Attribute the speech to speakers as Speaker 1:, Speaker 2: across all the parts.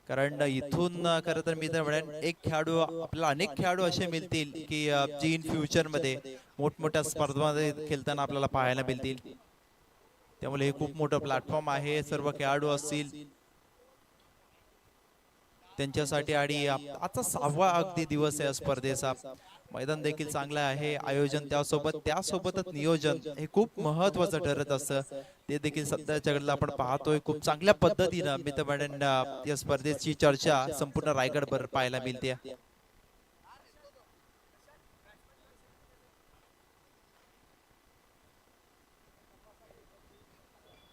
Speaker 1: कारण इथून खरं तर मी तर म्हणेन एक खेळाडू आपल्याला अनेक खेळाडू असे मिळतील की जी इन फ्युचर मध्ये मोठमोठ्या स्पर्धांमध्ये खेळताना आपल्याला पाहायला मिळतील. त्यामुळे हे खूप मोठं प्लॅटफॉर्म आहे. सर्व खेळाडू असतील त्यांच्यासाठी आणि आजचा 6वा अगदी दिवस आहे स्पर्धेचा. मैदान देखील चांगलं आहे. आयोजन त्यासोबतच नियोजन हे खूप महत्वाचं ठरत असतं. ते देखील सध्याच्या घडीला आपण पाहतोय खूप चांगल्या पद्धतीनं मी तर म्हणेन या स्पर्धेची चर्चा संपूर्ण रायगडभर पाहायला मिळते.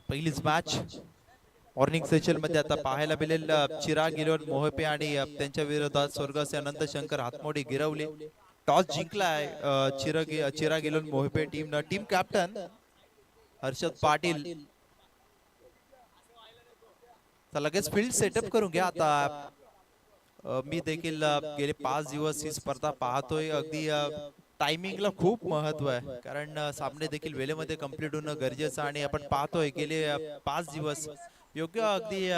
Speaker 1: पहिलीच मॅच मॉर्निंग सेशन मध्ये आता पाहायला मिळेल. चिराग गिलोन मोहपे आणि त्यांच्या विरोधात स्वर्गस्थ अनंत शंकर हातमोडी गिरवले. टॉस जिंकलाय चिराग गिलोन मोहपे टीम कॅप्टन हर्षद पाटील. तर लगेच फील्ड सेटअप करून घ्या. आता मी देखील गेले 5 दिवस ही स्पर्धा पाहतोय. अगदी टायमिंगला खूप महत्व आहे कारण सामने देखील वेळेमध्ये कंप्लीट होणं गरजेचं आणि आपण पाहतोय गेले 5 दिवस योग्य अगदी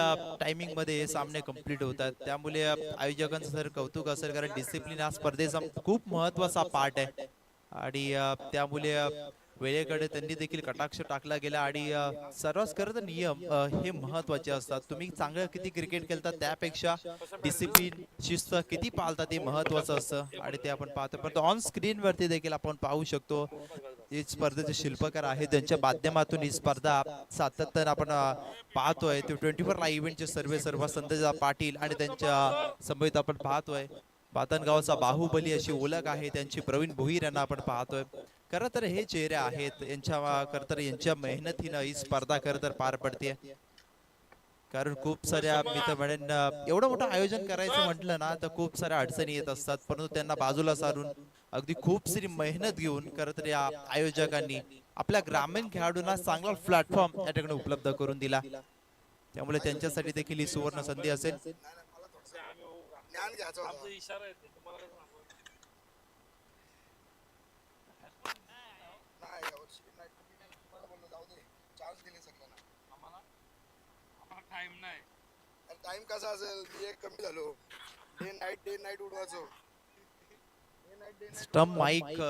Speaker 1: टायमिंग मध्ये हे सामने कंप्लीट होतात. त्यामुळे आयोजकांचं सर कौतुक असेल कारण डिसिप्लिन हा स्पर्धेचा खूप महत्वाचा पार्ट आहे आणि त्यामुळे वेळेकडे त्यांनी देखील कटाक्ष टाकला गेला आणि सर्वात खरं तर नियम हे महत्वाचे असतात. तुम्ही चांगलं किती क्रिकेट खेळतात त्यापेक्षा डिसिप्लिन शिस्त किती पाळतात ते महत्वाचं असतं आणि ते आपण पाहतो. पण ऑन स्क्रीन वरती देखील आपण पाहू शकतो हे स्पर्धेचे शिल्पकार आहेत त्यांच्या माध्यमातून ही स्पर्धा सातत्यानं आपण पाहतोय. ते 24 लाईव्ह इव्हेंटचे सर्व संदेश पाटील आणि त्यांच्या समवेत आपण पाहतोय. पातनगावचा बाहुबली अशी ओळख आहे त्यांची. प्रवीण भोईर यांना आपण पाहतोय. खरं तर हे चेहरे आहेत यांच्या मेहनतीनं ही स्पर्धा खरं तर पार पडते. कारण खूप साऱ्या मी तर म्हणेन एवढं मोठं आयोजन करायचं म्हटलं ना तर खूप साऱ्या अडचणी येत असतात. परंतु त्यांना बाजूला सारून अगदी खूप सारी मेहनत घेऊन खरं तर या आयोजकांनी आपल्या ग्रामीण खेळाडूंना चांगला प्लॅटफॉर्म या ठिकाणी उपलब्ध करून दिला. त्यामुळे त्यांच्यासाठी देखील ही सुवर्ण संधी असेल.
Speaker 2: टाइम कसा असेल मी एक कमी झालो. डे नाईट उडवायचो.
Speaker 1: स्टंप माईक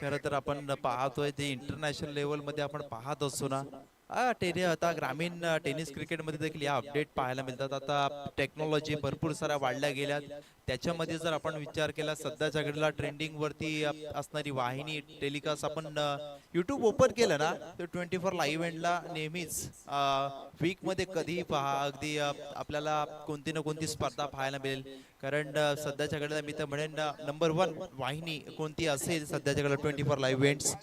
Speaker 1: खरं तर आपण पाहतोय ते इंटरनॅशनल लेवल मध्ये आपण पाहत असतो ना. आता ग्रामीण टेनिस क्रिकेट मध्ये देखील या अपडेट पाहायला मिळतात. आता टेक्नॉलॉजी भरपूर साऱ्या वाढल्या गेल्यात. त्याच्यामध्ये जर आपण विचार केला सध्याच्या घडीला ट्रेंडिंग वरती असणारी वाहिनी टेलिकास्ट आपण युट्यूब ओपन केलं ना तर 24 लाईव्ह इव्हेंटला नेहमीच वीक मध्ये कधीही पहा अगदी आपल्याला कोणती ना कोणती स्पर्धा पाहायला मिळेल. कारण सध्याच्या घडीला मी तर म्हणेन नंबर 1 वाहिनी कोणती असेल सध्याच्या घडीला 24 लाईव्ह इव्हेंट्स.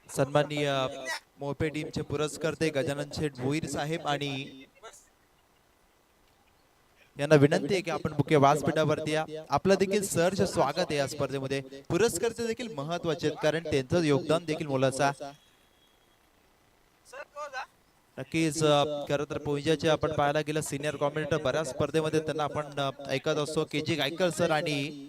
Speaker 1: सन्माननीय मोपे टीमचे पुरस्कर्ते गजानन शेठ भोईर साहेब आणि यांना विनंती आहे की आपण मुख्य व्यासपीठावरती या. आपलं देखील सहर्ष स्वागत आहे या स्पर्धेमध्ये. पुरस्कर्ते देखील महत्वाचे आहेत कारण त्यांचं योगदान देखील मोलाचं आहे. नक्कीच खरं तर पोहिजाचे आपण पाहायला गेलं सिनियर कॉमेंटेटर बऱ्याच स्पर्धेमध्ये त्यांना आपण ऐकत असतो. के.जी. गायकर सर आणि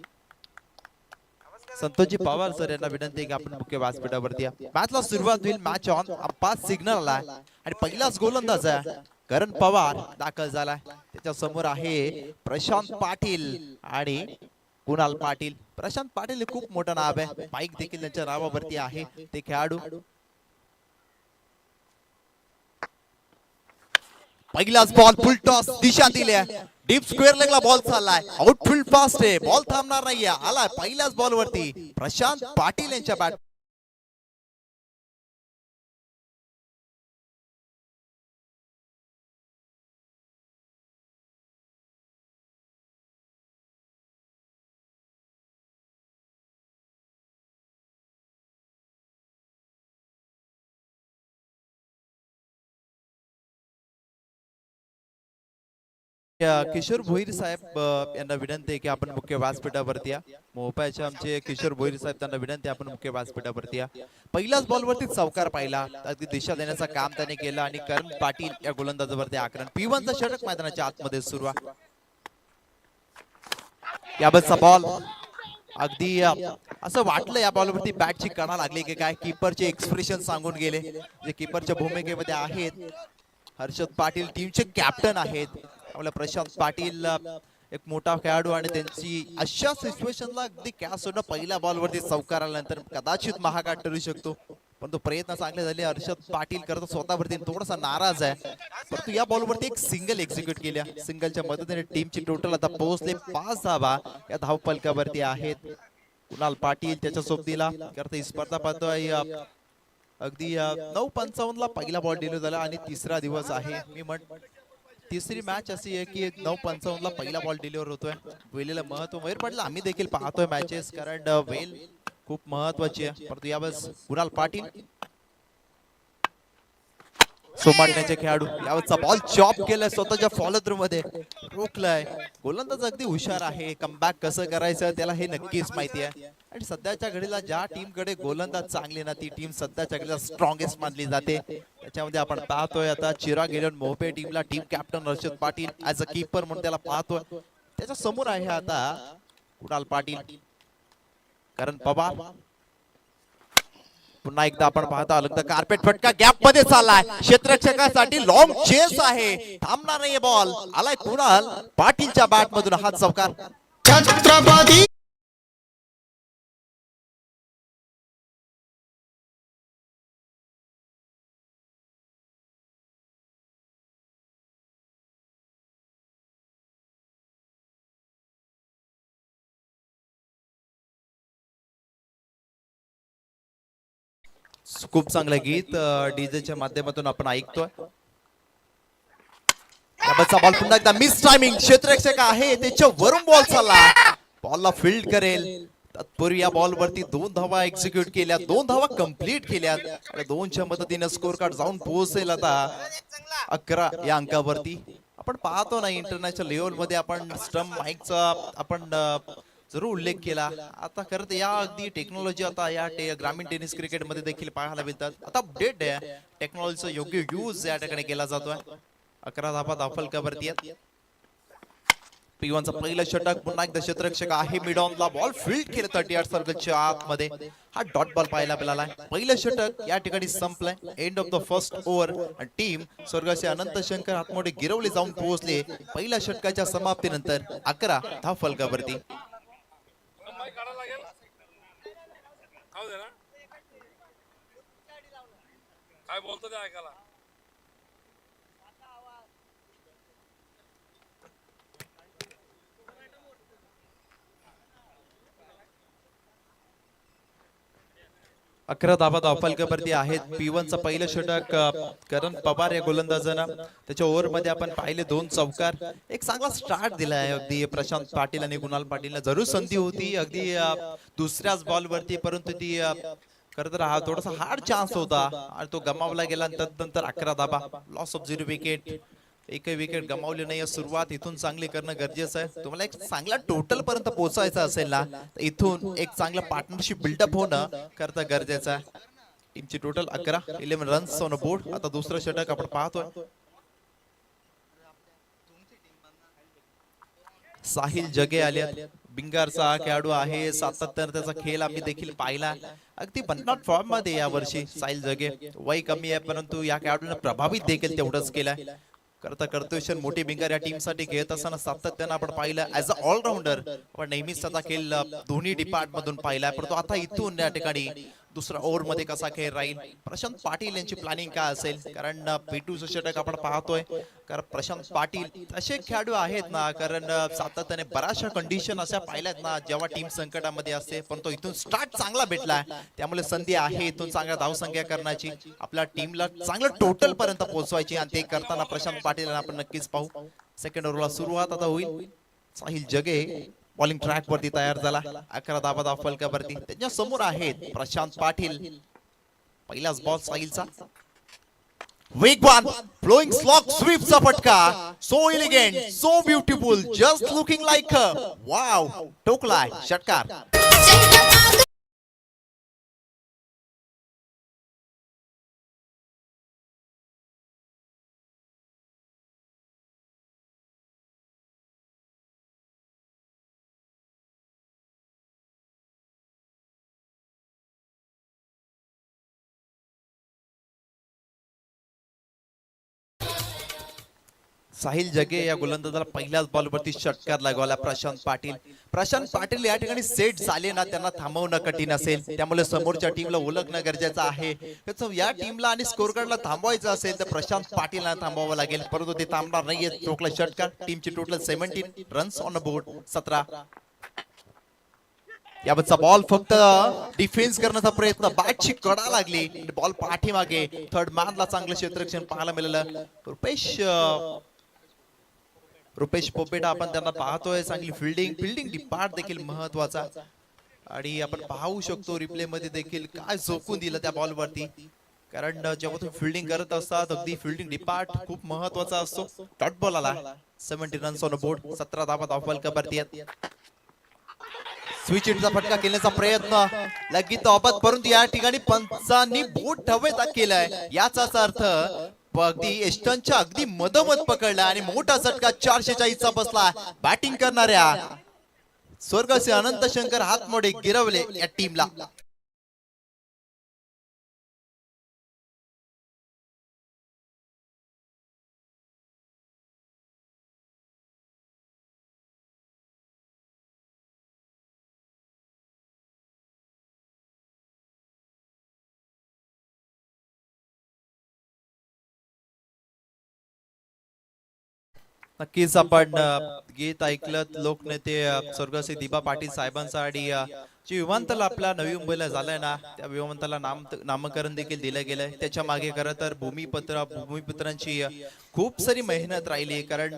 Speaker 1: संतोषजी पवार सर यांना विनंती आहे की आपण मुख्य व्यासपीठावरती या. मॅचला सुरुवात होईल. Match on. पाच सिग्नल आला आणि पहिलाच गोलंदाज आहे करण पवार दाखल झालाय. त्याच्या समोर आहे प्रशांत पाटील आणि कुणाल पाटील. प्रशांत पाटील हे खूप मोठं नाव आहे. बाईक देखील त्यांच्या नावावरती आहे. ते खेळाडू पहिलाच बॉल फुल टॉस दिशा दिल्या. डीप स्क्वेअर लेगला बॉल चाललाय. आउटफील्ड फास्ट आहे. बॉल थांबणार नाहीये. आलाय पहिल्याच बॉल वरती प्रशांत पाटील यांच्या बॅट. किशोर भोईर साहेब यांना विनंती आहे की आपण मुख्य व्यासपीठावरती या. मोपायचे आमचे किशोर भोईर साहेब त्यांना विनंती आहे आपण मुख्य व्यासपीठावरती या. पहिल्याच बॉल वरती चौकार पाहिला. अगदी दिशा देण्याचं काम त्याने केलं आणि करण पाटील या गोलंदाजावरती आक्रमण. P1 चा षटक मैदानाच्या आतमध्ये सुरू आहे. याबतचा बॉल अगदी असं वाटलं या बॉलवरती बॅटची कणा लागली की काय. कीपरचे एक्सप्रेशन सांगून गेले जे कीपरच्या भूमिकेमध्ये आहेत. हर्षद पाटील टीमचे कॅप्टन आहेत. आपल्या प्रशांत पाटील एक मोठा खेळाडू आणि त्यांची अशा सिच्युएशनला अगदी कॅच होणं पहिल्या बॉलवरती चौकार आल्यानंतर कदाचित महागात ठरू शकतो. परंतु प्रयत्न चांगले झाले. हर्षद पाटील करत स्वतःवरती थोडासा नाराज आहे. परंतु या बॉलवरती एक सिंगल एक्झिक्यूट केल्या. सिंगलच्या मदतीने टीमची टोटल आता पोहोचले 5 धावा या धावफलकावरती आहेत. कुणाल पाटील त्याच्या सोबतीला करता ही स्पर्धा पाहतोय. अगदी 9:55 ला पहिला बॉल डिलीव्हर झाला आणि तिसरा दिवस आहे. मी तिसरी मॅच अशी आहे की 9:55 ला पहिला बॉल डिलिव्हर होतोय. वेळेला महत्व मयूर पाटील आम्ही देखील पाहतोय मॅचेस कारण वेल खूप महत्वाची आहे. परंतु यावेळेस कुणाल पाटील सोमाटण्याचे खेळाडू यावरचा बॉल चॉप केलाय स्वतःच्या फॉलो थ्रू मध्ये रोखलाय. गोलंदाज अगदी हुशार आहे. कमबॅक कसं करायचं त्याला हे नक्कीच माहिती आहे. आणि सध्याच्या घडीला ज्या टीम कडे गोलंदाज चांगले ना ती टीम सध्याच्या घडीला स्ट्रॉंगेस्ट मानली जाते. त्याच्यामध्ये आपण पाहतोय आता चिराग गेलन मोहपे टीमला team captain Harshad Patil as a keeper म्हणून त्याला पाहतोय. त्याच्या समोर आहे आता कुणाल पाटील करण पवार. पुन्हा एकदा आपण पाहता आलं तर कार्पेट फटका गॅप मध्ये चाललाय. क्षेत्ररक्षकासाठी लॉंग चेस आहे. थांबणार नाहीये बॉल. आलाय कुणाल पाटीलच्या बॅट मधून हा चौकार. छत्रपती खूप चांगलं गीत डीजेच्या माध्यमातून आपण ऐकतोय. बॉल पुन्हा एकदा मिस टायमिंग. क्षेत्ररक्षक आहे त्याच्या वरून बॉल चालला. बॉलला फील्ड करेल तत्पूर्वी या बॉल वरती 2 धावा एक्झिक्यूट केल्या. 2 धावा कंप्लीट केल्या आणि 2च्या मदतीने स्कोर कार्ड जाऊन पोहोचेल आता 11 या अंकावरती. आपण पाहतो ना इंटरनॅशनल लेवल मध्ये आपण स्टंप माईकचा आपण जरूर उल्लेख केला. आता करत या अगदी टेक्नॉलॉजी आता या ग्रामीण टेनिस क्रिकेट मध्ये देखील पाहायला मिळतात. आता अपडेट आहे. टेक्नॉलॉजीचा योग्य यूज या ठिकाणी केला जातोय. 11 धावा धावफलकावरती आहेत. P1 चा पहिला षटक. पुन्हा एकदा क्षेत्ररक्षक आहे मिड ऑन ला. बॉल फील्ड केलं 38 सर्कलच्या आतमध्ये. हा डॉट बॉल पाहायला मिळाला. पहिलं षटक या ठिकाणी संपलंय. End of the first over. Team स्वर्गाचे अनंत शंकर हातमोडे गिरवले जाऊन पोहोचले पहिल्या षटकाच्या समाप्तीनंतर 11 धावफलकावरती.
Speaker 3: काय बोलतो ते ऐकायला.
Speaker 1: अकरा धावा धावफलकावरती आहेत. P1 चा पहिलं षटक करण पवार या गोलंदाजानं त्याच्या ओव्हर मध्ये आपण पाहिले 2 चौकार. एक चांगला स्टार्ट दिलाय अगदी प्रशांत पाटील आणि कुणाल पाटीलला. जरूर संधी होती अगदी दुसऱ्याच बॉल वरती परंतु ती करत हा थोडासा हार्ड चान्स होता आणि तो गमावला गेला. नंतर 11 धावा. Loss of 0 wicket. एकही विकेट गमावली नाही. सुरुवात इथून चांगली करणं गरजेचं आहे. तुम्हाला एक चांगला टोटल पर्यंत पोहोचायचं असेल ना तर इथून एक चांगलं पार्टनरशिप बिल्डअप होणं करता गरजेचं आहे. टीमची टोटल 11 रन्स ऑन बोर्ड. आता दुसरं षटक आपण पाहतोय. साहिल जगे आले. बिंगारचा हा खेळाडू आहे. सातत्याने त्याचा खेळ आम्ही देखील पाहिला. अगदी बननॉट फॉर्म मध्ये या वर्षी साहिल जगे. वय कमी आहे परंतु या खेळाडूने प्रभावित देखील तेवढंच केलंय. करता कर्तव्य मोठी बिंगार या टीम साठी खेळत असताना सातत्यानं आपण पाहिलं ऍज अ ऑलराऊंडर आपण नेहमीच त्याचा खेळ दोन्ही डिपार्ट मधून पाहिलाय. परंतु आता इथून या ठिकाणी दुसरा ओव्हर मध्ये कसा खेळ राहील. प्रशांत पाटील यांची प्लॅनिंग काय असेल कारण P2 षटक आपण पाहतोय. कारण प्रशांत पाटील असे खेळाडू आहेत ना कारण सातत्याने बऱ्याचशा कंडिशन अशा पाहिल्यात ना जेव्हा टीम संकटामध्ये असते. पण तो इथून स्टार्ट चांगला भेटलाय त्यामुळे संधी आहे इथून चांगल्या धावसंख्या करण्याची. आपल्या टीमला चांगलं टोटल पर्यंत पोहोचवायची आणि ते करताना प्रशांत पाटील आपण नक्कीच पाहू. सेकंड ओव्हरला सुरुवात आता होईल. साहिल जगे बॉलिंग ट्रॅक वरती तयार झाला. 11 धावा धावफलकावरती. त्याच्या समोर आहेत प्रशांत पाटील. पहिलाच बॉल साहिलचा. वेगवान फ्लोइंग स्लॉक स्वीपचा फटका. So elegant so beautiful just looking like wow. टोकलाय षटकार. साहिल जगे या गोलंदाजाला पहिल्याच बॉलवरती षटकार लागवला प्रशांत पाटील या ठिकाणी सेट झाले ना, त्यांना थांबवणं कठीण असेल, त्यामुळे समोरच्या टीमला ओळखणं गरजेचं आहे. त्याचं या टीमला आणि स्कोर कार्डला थांबवायचं असेल तर प्रशांत पाटीलला थांबवावं लागेल, परंतु ते थांबणार नाहीये. टोकला षटकार, टीमची टोटल 17 रन्स ऑन बोर्ड 17. यावरचा बॉल फक्त डिफेन्स करण्याचा प्रयत्न, बॅटची कडा लागली, बॉल पाठीमागे. थर्ड मॅनला चांगलं क्षेत्ररक्षण पाहायला मिळालं. रुपेश पोपेटा आपण त्यांना पाहतोय, चांगली फिल्डिंग डिपार्ट देखील महत्वाचा. आणि आपण पाहू शकतो रिप्ले मध्ये देखील काय झोकून दिलं त्या बॉल वरती, कारण जेव्हा तुम्ही फिल्डिंग करत असतात अगदी फिल्डिंग डिपार्ट खूप महत्वाचा असतो. डॉट बॉल आला, 70 रन्स ऑन बोर्ड, 17 धावा धावफलक कबरती. स्विच हिटचा फटका खेळण्याचा प्रयत्न लगेच ऑफत, परंतु या ठिकाणी पंचांनी बोट हवेत केलाय. याचाच अर्थ अगदी एस्टनच्या अगदी मधोमध पकडला आणि मोठा झटका 440चा बसला. बॅटिंग करणाऱ्या स्वर्गस्य अनंत शंकर हातमोडे गिरवले या टीमला. नक्कीच आपण गीत ऐकलं लोकनेते स्वर्गस्य दिबा पाटील साहेबांचा, आणि जे विमानतळ आपल्या नवी मुंबईला झालंय ना, त्या विमानतळाला नामकरण देखील दिलं गेलंय. त्याच्या मागे खरं तर भूमिपुत्रांची खूप सारी मेहनत राहिली, कारण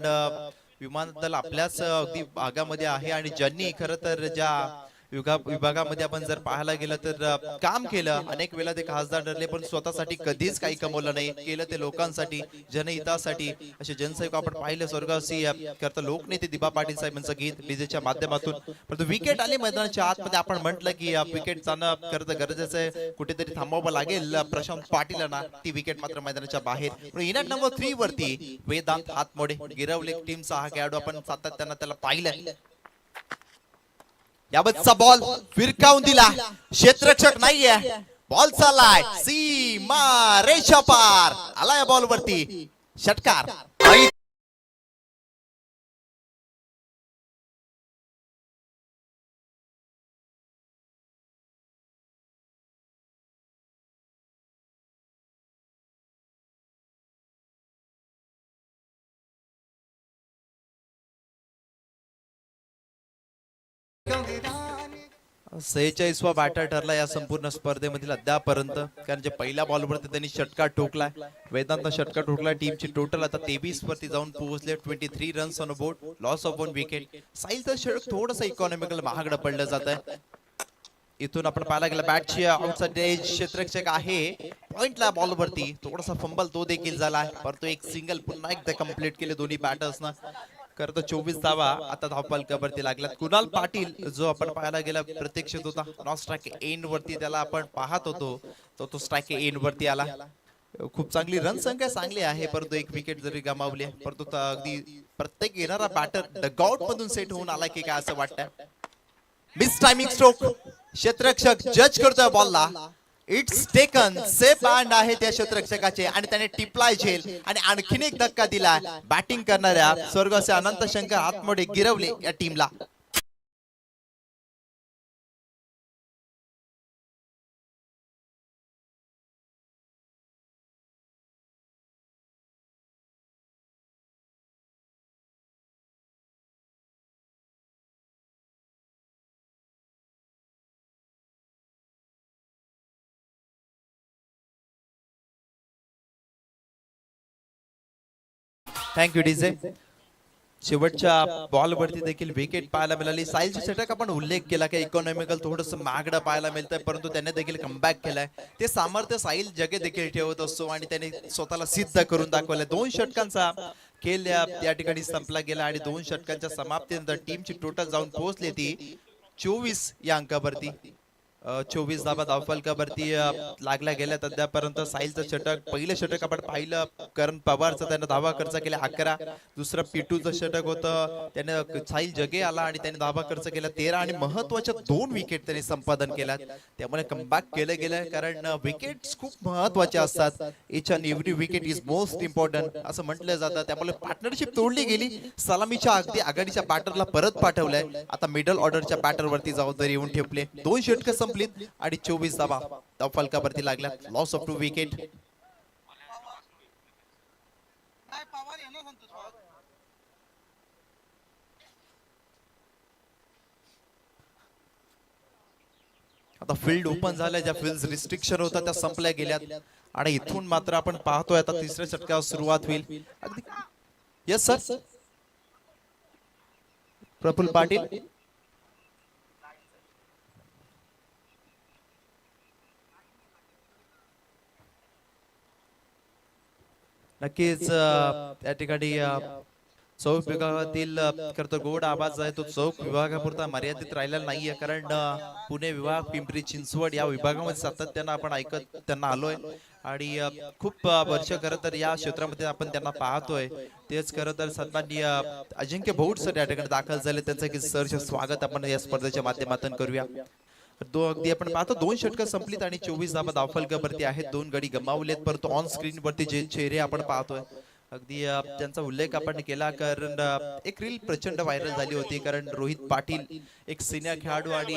Speaker 1: विमानतळ आपल्याच अगदी भागामध्ये आहे आणि ज्यांनी खरं तर ज्या विभागामध्ये आपण जर पाहायला गेलं तर काम केलं. अनेक वेळा ते खासदार ठरले पण स्वतःसाठी कधीच काही कमवलं नाही, केलं ते लोकांसाठी, जनहितासाठी. असे जनसेवक आपण पाहिले स्वर्गवासी करता लोकनेते दिबा पाटील साहेबांचं गीत डीजेच्या माध्यमातून. परंतु विकेट आली मैदानाच्या आतमध्ये, आपण म्हटलं की विकेट जाणं खरं गरजेचं आहे, कुठेतरी थांबावं लागेल प्रशांत पाटीलांना. ती विकेट मात्र मैदानाच्या बाहेर. इनट नंबर 3 वरती वेदांत हातमोडे गिरवले टीमचा हा खेळाडू, आपण सातत्यानं त्याला पाहिलं. यावतचा बॉल फिरकावून दिला, क्षेत्ररक्षक नाहीये, बॉल चाललाय सीमा रेषा पार, आला या बॉल वरती षटकार. वा बॅटर ठरला या संपूर्ण स्पर्धेमधील अद्यापर्यंत, कारण जे पहिल्या बॉलवरती त्यांनी षटकार ठोकलाय, वेदांत षटकार ठोकला. टीमची टोटल आता 23 वरती जाऊन पोहोचले. 23 runs on board, loss of 1 wicket. साहिलचं षटक थोडंसं इकॉनॉमिकल महागडं पडलं जात आहे. इथून आपण पाहायला गेला बॅटची आउटसाइड एज, क्षेत्ररक्षक आहे पॉइंटला बॉलवरती, थोडासा फंबल तो देखील झाला, परंतु एक सिंगल पुन्हा एकदा कंप्लीट केले दोन्ही बॅटर्सना. करता 24 धावा आता धावफलकावरती लागल्यात. कुणाल पाटील जो आपण पाहायला गेला प्रत्यक्षित होता, नॉन स्ट्राइक एंड वरती त्याला आपण पाहत होतो, तो स्ट्राइक एंड वरती आला. खूप चांगली रन संख्या चांगली आहे, परंतु एक विकेट जरी गमावली, परंतु अगदी प्रत्येक येणारा बॅटर डगआउट मधून सेट होऊन आला की काय असं वाटतं. मिस टायमिंग स्ट्रोक, क्षेत्ररक्षक जज करतोय बॉलला. इट्स टेकन, सेफ हँड आहे त्या क्षेत्ररक्षकाचे आणि त्याने टिपलाय झेल आणि आणखीन एक धक्का दिला बॅटिंग करणाऱ्या स्वर्गस्य अनंत शंकर हातमोडे गिरवले या टीमला. Thank you DJ. शेवटच्या बॉल वरती देखील विकेट पाहायला मिळाली. साहिलची षटक आपण उल्लेख केला की इकॉनॉमिकल थोडंसं महागडं पाहायला मिळतंय, परंतु त्याने देखील कमबॅक केलाय. ते सामर्थ्य साहिल जगे देखील ठेवत असतो आणि त्याने स्वतःला सिद्ध करून दाखवलंय. 2 षटकांचा खेळ या ठिकाणी संपला गेला आणि 2 षटकांच्या समाप्तीनंतर टीमची टोटल जाऊन पोहोचली ती 24 या अंकावरती. 24 धाबा धावफलकावरती लागल्या गेल्या. अद्यापर्यंत साहिलचं षटक, पहिलं षटक आपण पाहिलं करण पवारचा, त्याने धावा खर्च केल्या 11. दुसरं पिटूचं षटक होतं, त्याने साहिल जगे आला आणि त्याने धावा खर्च केला 13 आणि महत्वाच्या 2 विकेट त्याने संपादन केल्यात. त्यामुळे कमबॅक केलं गेलं, कारण विकेट्स खूप महत्वाचे असतात. Each and every wicket is most important असं म्हटलं जातं. त्यामुळे पार्टनरशिप तोडली गेली. सलामीच्या अगदी आघाडीच्या बॅटरला परत पाठवलंय. आता मिडल ऑर्डरच्या बॅटरवरती जबाबदारी येऊन ठेपले. 2 षटकं संपलीत आणि 24 धावा धावफलकावरती लागल्या. Loss of 2 wicket. आता फील्ड ओपन झाल्या, ज्या फील्ड रिस्ट्रिक्शन होता त्या संपल्या गेल्यात आणि इथून मात्र आपण पाहतोय आता तिसऱ्या षटकावर सुरुवात होईल. Yes sir. प्रफुल्ल पाटील. नक्कीच त्या ठिकाणी चौक विभागातील खरं गोड आवाज आहे तो चौक विभागापुरता मर्यादित राहिलेला नाहीये, कारण पुणे विभाग, पिंपरी चिंचवड या विभागामध्ये सातत्यानं आपण ऐकत त्यांना आलोय आणि खूप वर्ष खरं तर या क्षेत्रामध्ये आपण त्यांना पाहतोय. तेच खरं तर सन्माननीय अजिंक्य भौड सर या ठिकाणी दाखल झाले. त्यांचं की सहर्ष स्वागत आपण या स्पर्धेच्या माध्यमातून करूया. अगदी आपण पाहतो 2 षटकं संपलीत आणि 24 धावा धावफलकावरती आहेत. 2 गडी गमावलेत, परंतु ऑन स्क्रीन वरती जे चेहरे आपण पाहतोय अगदी त्यांचा उल्लेख आपण केला, कारण एक रील प्रचंड व्हायरल झाली होती. कारण रोहित पाटील एक सिनियर खेळाडू आणि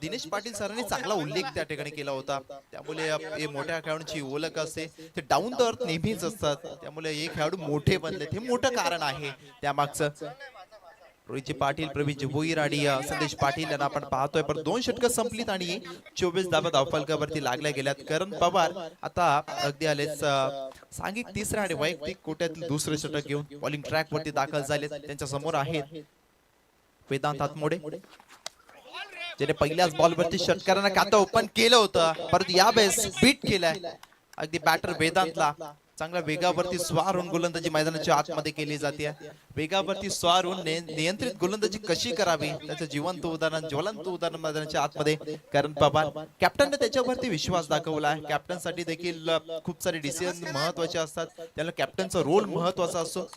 Speaker 1: दिनेश पाटील सरांनी चांगला उल्लेख त्या ठिकाणी केला होता. त्यामुळे हे मोठ्या खेळाडूंची ओळख असते, ते डाऊन द अर्थ नेहमीच असतात. त्यामुळे हे खेळाडू मोठे बनले, हे मोठं कारण आहे त्यामागचं. रोहितजी पाटील, प्रवीण भोईर आणि संदेश पाटील यांना आपण पाहतोय. पण 2 षटकं संपलीत आणि 24 धावा धावफलकावरती लागल्या गेल्यात. करण पवार आता अगदी आलेच सांघिक तिसरा आणि वैयक्तिक कोट्यातील दुसरे षटक घेऊन बॉलिंग ट्रॅक वरती दाखल झालेत. त्यांच्या समोर आहेत वेदांत हातमोडे, ज्याने पहिल्याच बॉलवरती षटकारांना खातं ओपन केलं होतं, परंतु यावेळेस बीट केलाय अगदी बॅटर वेदांतला. चांगल्या वेगावरती स्वार होऊन गोलंदाजी मैदानाच्या आतमध्ये केली जाते. वेगावरती स्वार होऊन नियंत्रित गोलंदाजी कशी करावी त्याचं जिवंत उदाहरण, ज्वलंत उदाहरण मैदानाच्या आतमध्ये करण पवार. कॅप्टनने त्याच्यावरती विश्वास दाखवला आहे. कॅप्टन साठी देखील खूप सारे डिसिजन महत्वाचे असतात, त्याला कॅप्टनचा रोल महत्वाचा असतो.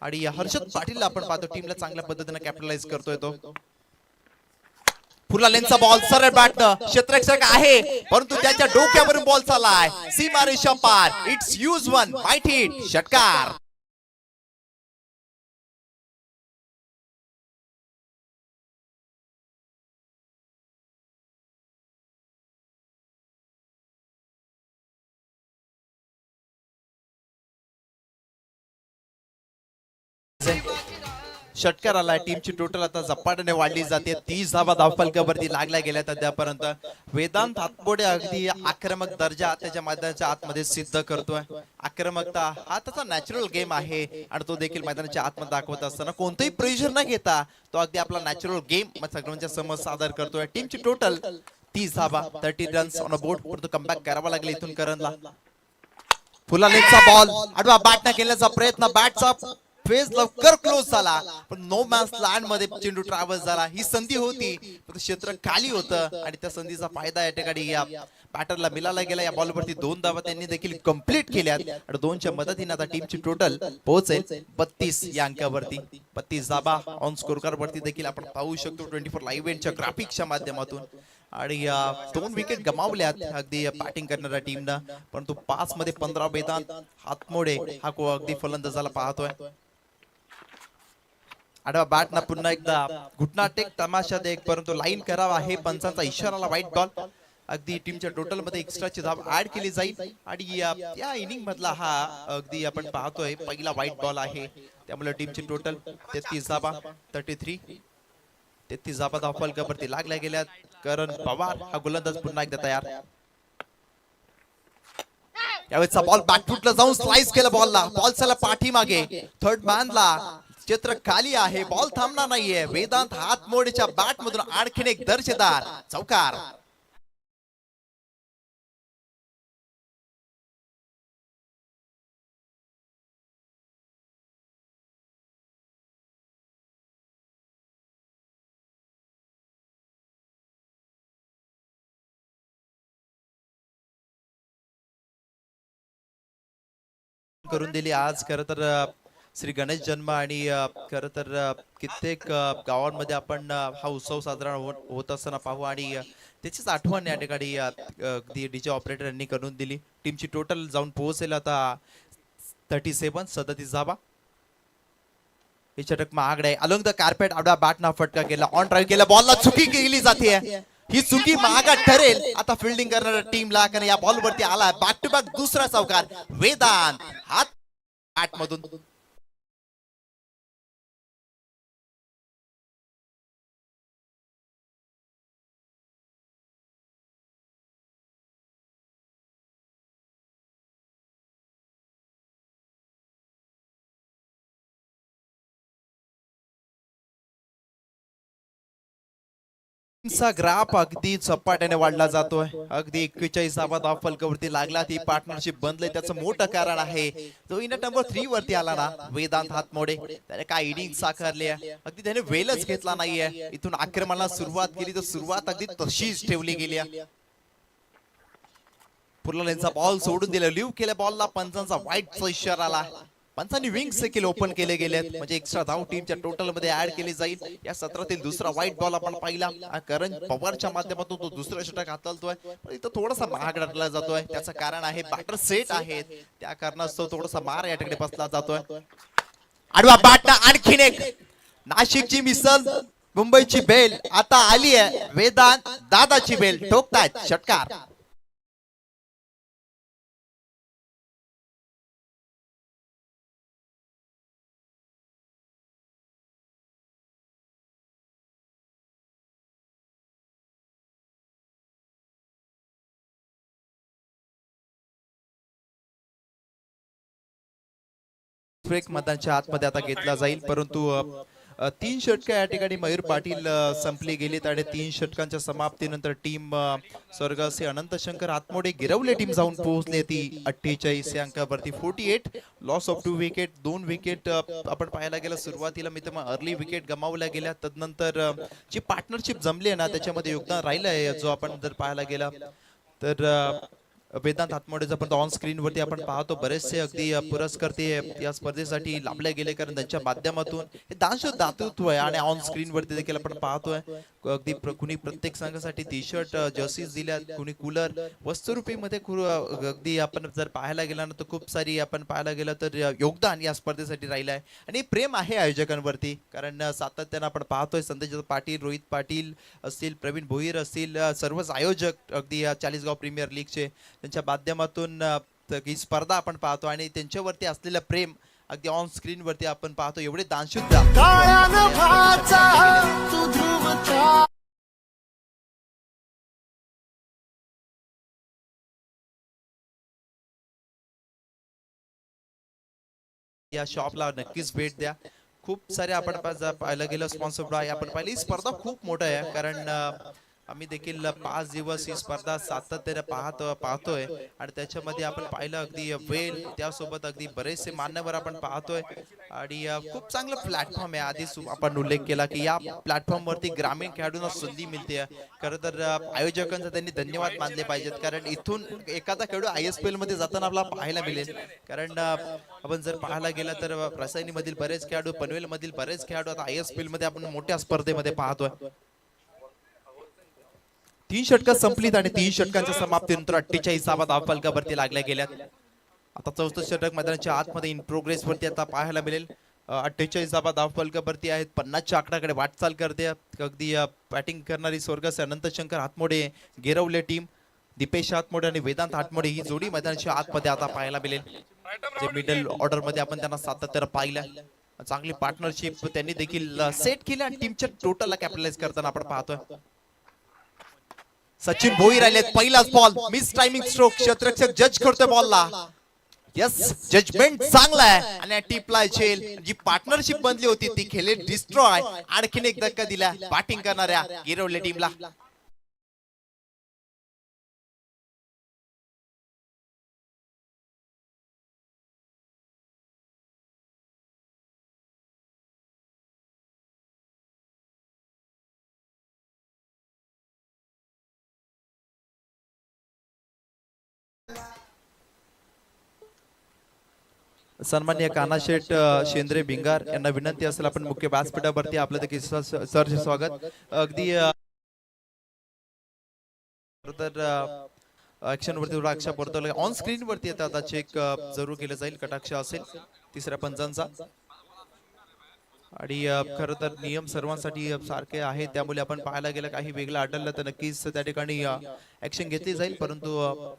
Speaker 1: आणि हर्षद पाटील आपण पाहतो टीमला चांगल्या पद्धतीने कॅप्टलाइज करतोय तो. फुलालेंचा बॉल सरळ बॅटनं क्षेत्ररक्षक आहे, परंतु त्याच्या डोक्यावरून बॉल चाललाय सीमारेषा पार. इट्स यूज वन वाईट हिट, षटकार. षटकार आलाय. टीमची टोटल आता झपाट्याने वाढली जाते. 30 धावा धावफलकावरती लागल्या गेल्या आतापर्यंत. वेदांत हातमोडे अगदी आक्रमक दर्जा त्याच्या मैदानाच्या आतमध्ये सिद्ध करतोय. आक्रमकता हा त्याचा नॅचरल गेम आहे आणि तो देखील मैदानाच्या आतमध्ये दाखवत असताना कोणतेही प्रेशर न घेता तो अगदी आपला नॅचरल गेम सगळ्यांच्या समोर सादर करतोय. टीमची टोटल 30 धावा, 30 रन्स ऑन अ बोर्ड, परंतु कमबॅक करावा लागला इथून करणला. फुलालेंचा बॉल आडवा बॅटने केल्याचा प्रयत्न, बॅटचा फेस लवकर क्लोज झाला, पण नो मॅन्स लँड मध्ये चेंडू ट्रॅव्हल्स झाला. ही संधी होती, पण क्षेत्र खाली होतं आणि त्या संधीचा फायदा या ठिकाणी या बॅटरला मिळाला गेला. या बॉलवरती 2 धावा त्यांनी देखील कंप्लीट केल्यात आणि 2च्या मदतीने आता टीमची टोटल पोहोचेल 32 या अंकावरती. 32 धावा ऑन स्कोर कार्ड वरती देखील आपण पाहू शकतो 24 लाईव्ह इव्हेंटच्या ग्राफिक्सच्या माध्यमातून. आणि 2 विकेट गमावल्यात अगदी बॅटिंग करणाऱ्या टीमनं, परंतु 5 मध्ये 15 वेदांत हातमोडे हा अगदी फलंदाजाला पाहतोय. आडवा बॅट ना पुन्हा एकदा घुटना टेक तमाशा देख, परंतु लाईन करावा आहे पंचांचा इशाराला वाईट बॉल. अगदी टीमच्या टोटल मध्ये एक्स्ट्राची धाव ऍड केली जाईल आणि या इनिंग मधला हा अगदी आपण पाहतोय पहिला वाईट बॉल आहे. त्यामुळे टीमची टोटल 33 धावा, 33 धावा धावफलकावरती लागल्या गेल्यात. करण पवार हा गोलंदाज पुन्हा एकदा तयार. यावेळेचा बॉल बॅकफुटला जाऊन स्लाइस केला बॉलला, बॉल चला पाठीमागे थर्ड मॅनला. क्षेत्र खाली आहे, बॉल थांबणार नाहीये. वेदांत हातमोडेच्या बॅट मधून आणखीन एक दर्जेदार चौकार. करून दिली आज खरं तर श्री गणेश जन्म आणि खरं तर कित्येक गावांमध्ये आपण हा उत्सव साजरा होत असताना पाहू आणि त्याचीच आठवण या ठिकाणी अगदी डीजे ऑपरेटर यांनी करून दिली. टीमची टोटल जाऊन पोहोचेल आता 37 धावा. हे षटक महागडे अलॉंग द कार्पेट आवडा बॅटना फटका केला ऑन ड्राईव्ह केला बॉलला चुकी केली जाते. ही चुकी महागात ठरेल आता फिल्डिंग करणाऱ्या टीमला कारण या बॉल वरती आला बॅक टू बॅक दुसरा चौकार वेदांत हात बॅट मधून चा ग्राफ अगदी झपाट्याने वाढला जातोय. अगदी 41 धावा धाव फलकावरती लागला. ती पार्टनरशिप बनले त्याचं मोठं कारण आहे. तो इन नंबर 3 वरती आला ना वेदांत हातमोडे त्याने काय इनिंग साकारली आहे. अगदी त्याने वेलच घेतला नाहीये. इथून आक्रमणाला सुरुवात केली तर सुरुवात अगदी तशीच ठेवली गेली आहे. पुरला बॉल सोडून दिला लिव्ह केल्या बॉलला पंचांचा वाईटचा इशारा आला. पंचांनी विंग्स देखील ओपन केले गेलेत म्हणजे एक्स्ट्रा धाव टीमच्या टोटल मध्ये ऍड केली जाईल. या सत्रातील दुसरा वाईट बॉल आपण पाहिला करण पवारच्या माध्यमातून तो दुसरा षटक हाताळतोय पण इथं थोडासा महाग ठरला जातोय. त्याचं कारण आहे बॅटर सेट आहेत त्या कारणास्तव थोडासा मार या ठिकाणी बसला जातोय. आडवा बॅटना आणखीन एक नाशिकची मिसल मुंबईची बेल आता आली आहे. वेदांत दादाची बेल ठोकतायत षटकार. ब्रेक मैदानाच्या आतमध्ये आता घेतला जाईल परंतु 3 षटके या ठिकाणी मयूर पाटील संपली गेलीत आणि 3 षटकांच्या समाप्तीनंतर टीम स्वर्गवासी अनंत शंकर आतमोडे गिरवले टीम जाऊन पोहोचली ती 48 या अंकावरती 48 लॉस ऑफ 2 विकेट 2 विकेट आपण पाहायला गेलं सुरुवातीला मी तर अर्ली विकेट गमावल्या गेल्या तदनंतर जी पार्टनरशिप जमली आहे ना त्याच्यामध्ये योगदान राहिलं आहे जो आपण जर पाहायला गेला तर वेदांत हातमोडेचा पण ऑन स्क्रीन वरती आपण पाहतो बरेचसे अगदी पुरस्कर्ते या स्पर्धेसाठी लाभले गेले कारण त्यांच्या माध्यमातून हे दातृत्व आहे आणि ऑन स्क्रीन वरती देखील आपण पाहतोय अगदी कुणी प्रत्येक संघासाठी टी शर्ट जर्सीज दिल्या कुणी कूलर वस्तुरूपी मध्ये अगदी आपण जर पाहायला गेला ना तर खूप सारी आपण पाहायला गेलं तर योगदान या स्पर्धेसाठी राहिलं आहे आणि प्रेम आहे आयोजकांवरती कारण सातत्यानं आपण पाहतोय संदेश पाटील रोहित पाटील असतील प्रवीण भोईर असतील सर्वच आयोजक अगदी 40 प्रीमियर लीगचे त्यांच्या माध्यमातून ही स्पर्धा आपण पाहतो आणि त्यांच्यावरती असलेलं प्रेम अगदी ऑन स्क्रीन वरती आपण पाहतो एवढे दानशूर या शॉपला नक्कीच भेट द्या. खूप सारे आपण पाहायला गेलं स्पॉन्सर्ड आहे आपण पाहिली स्पर्धा खूप मोठा आहे कारण आम्ही देखील 5 दिवस ही स्पर्धा सातत्याने पाहतोय आणि त्याच्यामध्ये आपण पाहिलं अगदी वेल त्यासोबत अगदी बरेचसे मान्यवर आपण पाहतोय आणि खूप चांगलं प्लॅटफॉर्म आहे. आधीच आपण उल्लेख केला की या प्लॅटफॉर्म वरती ग्रामीण खेळाडूंना संधी मिळते. खरं तर आयोजकांचा त्यांनी धन्यवाद मानले पाहिजेत कारण इथून एखादा खेळाडू ISPL मध्ये जाताना आपल्याला पाहायला मिळेल कारण आपण जर पाहायला गेलं तर रसायनी मधील बरेच खेळाडू पनवेल मधील बरेच खेळाडू आता ISPL मध्ये आपण मोठ्या स्पर्धेमध्ये पाहतोय. 3 षटकं संपलीत आणि 3 षटकांच्या समाप्तीनंतर 48 धावा फलकावरती लागल्या गेल्यात. आता 34 षटक मैदानाच्या आतमध्ये इन प्रोग्रेस वरती आता पाहायला मिळेल. 48 धावा फलकावरती आहेत 50च्या आकड्याकडे वाटचाल करते. अगदी बॅटिंग करणारी स्वर्गवासी अनंत शंकर हातमोडे गिरवले टीम दीपेश हातमोडे आणि वेदांत हातमोडे ही जोडी मैदानाच्या आतमध्ये आता पाहायला मिळेल. जे मिडल ऑर्डर मध्ये आपण त्यांना सातत्यानं पाहिलं चांगली पार्टनरशिप त्यांनी देखील सेट केली आणि टीमच्या टोटलला कॅपिटलाइज करताना आपण पाहतोय. सचिन भोईर आलेत पहिलाच बॉल मिस टायमिंग स्ट्रोक क्षेत्ररक्षक जज करतोय बॉलला. यस जजमेंट चांगला आहे आणि टिपला झेल जी पार्टनरशिप बनली होती ती खेळले डिस्ट्रॉय आणखीन एक धक्का दिला बॅटिंग करणाऱ्या गिरवले टीमला. सन्माननीय कानाशेठ शेंद्रे भिंगार यांना विनंती असेल आपण मुख्य व्यासपीठावरती आपलं देखील सर स्वागत. अगदी तर ऍक्शन वरती थोडा अक्षा परतवला ऑन स्क्रीन वरती येतं आता चेक जरूर केलं जाईल कटाक्ष असेल तिसऱ्या पंचांचा. आणि खरं तर नियम सर्वांसाठी सारखे आहेत त्यामुळे आपण पाहायला गेलं काही वेगळं आढळलं तर नक्कीच त्या ठिकाणी ऍक्शन घेतली जाईल. परंतु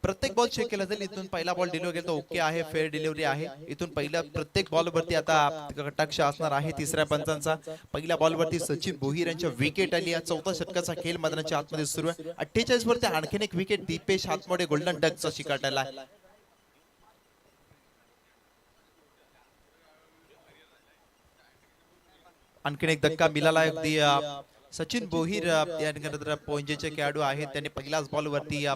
Speaker 1: प्रत्येक बॉल चेक केला जाईल. इथून पहिला बॉल डिलिव्हर केला तर ओके आहे, फेअर डिलिव्हरी आहे. इथून पहिल्या प्रत्येक बॉल वरती आता कटाक्ष असणार आहे तिसऱ्या पंचांचा. पहिल्या बॉल वरती सचिन भोईर यांच्या विकेट आली. चौथा षटकाचा खेळ मैदानाच्या आतमध्ये सुरू आहे. 48 वरती आणखीन एक विकेट दीपेश हातमोडे गोल्डन डकचा शिकाटाला आहे. आणखीन एक धक्का मिळाला अगदी सचिन भोईर या पोंजेचे खेळाडू आहेत. त्यांनी पहिल्याच बॉल वरती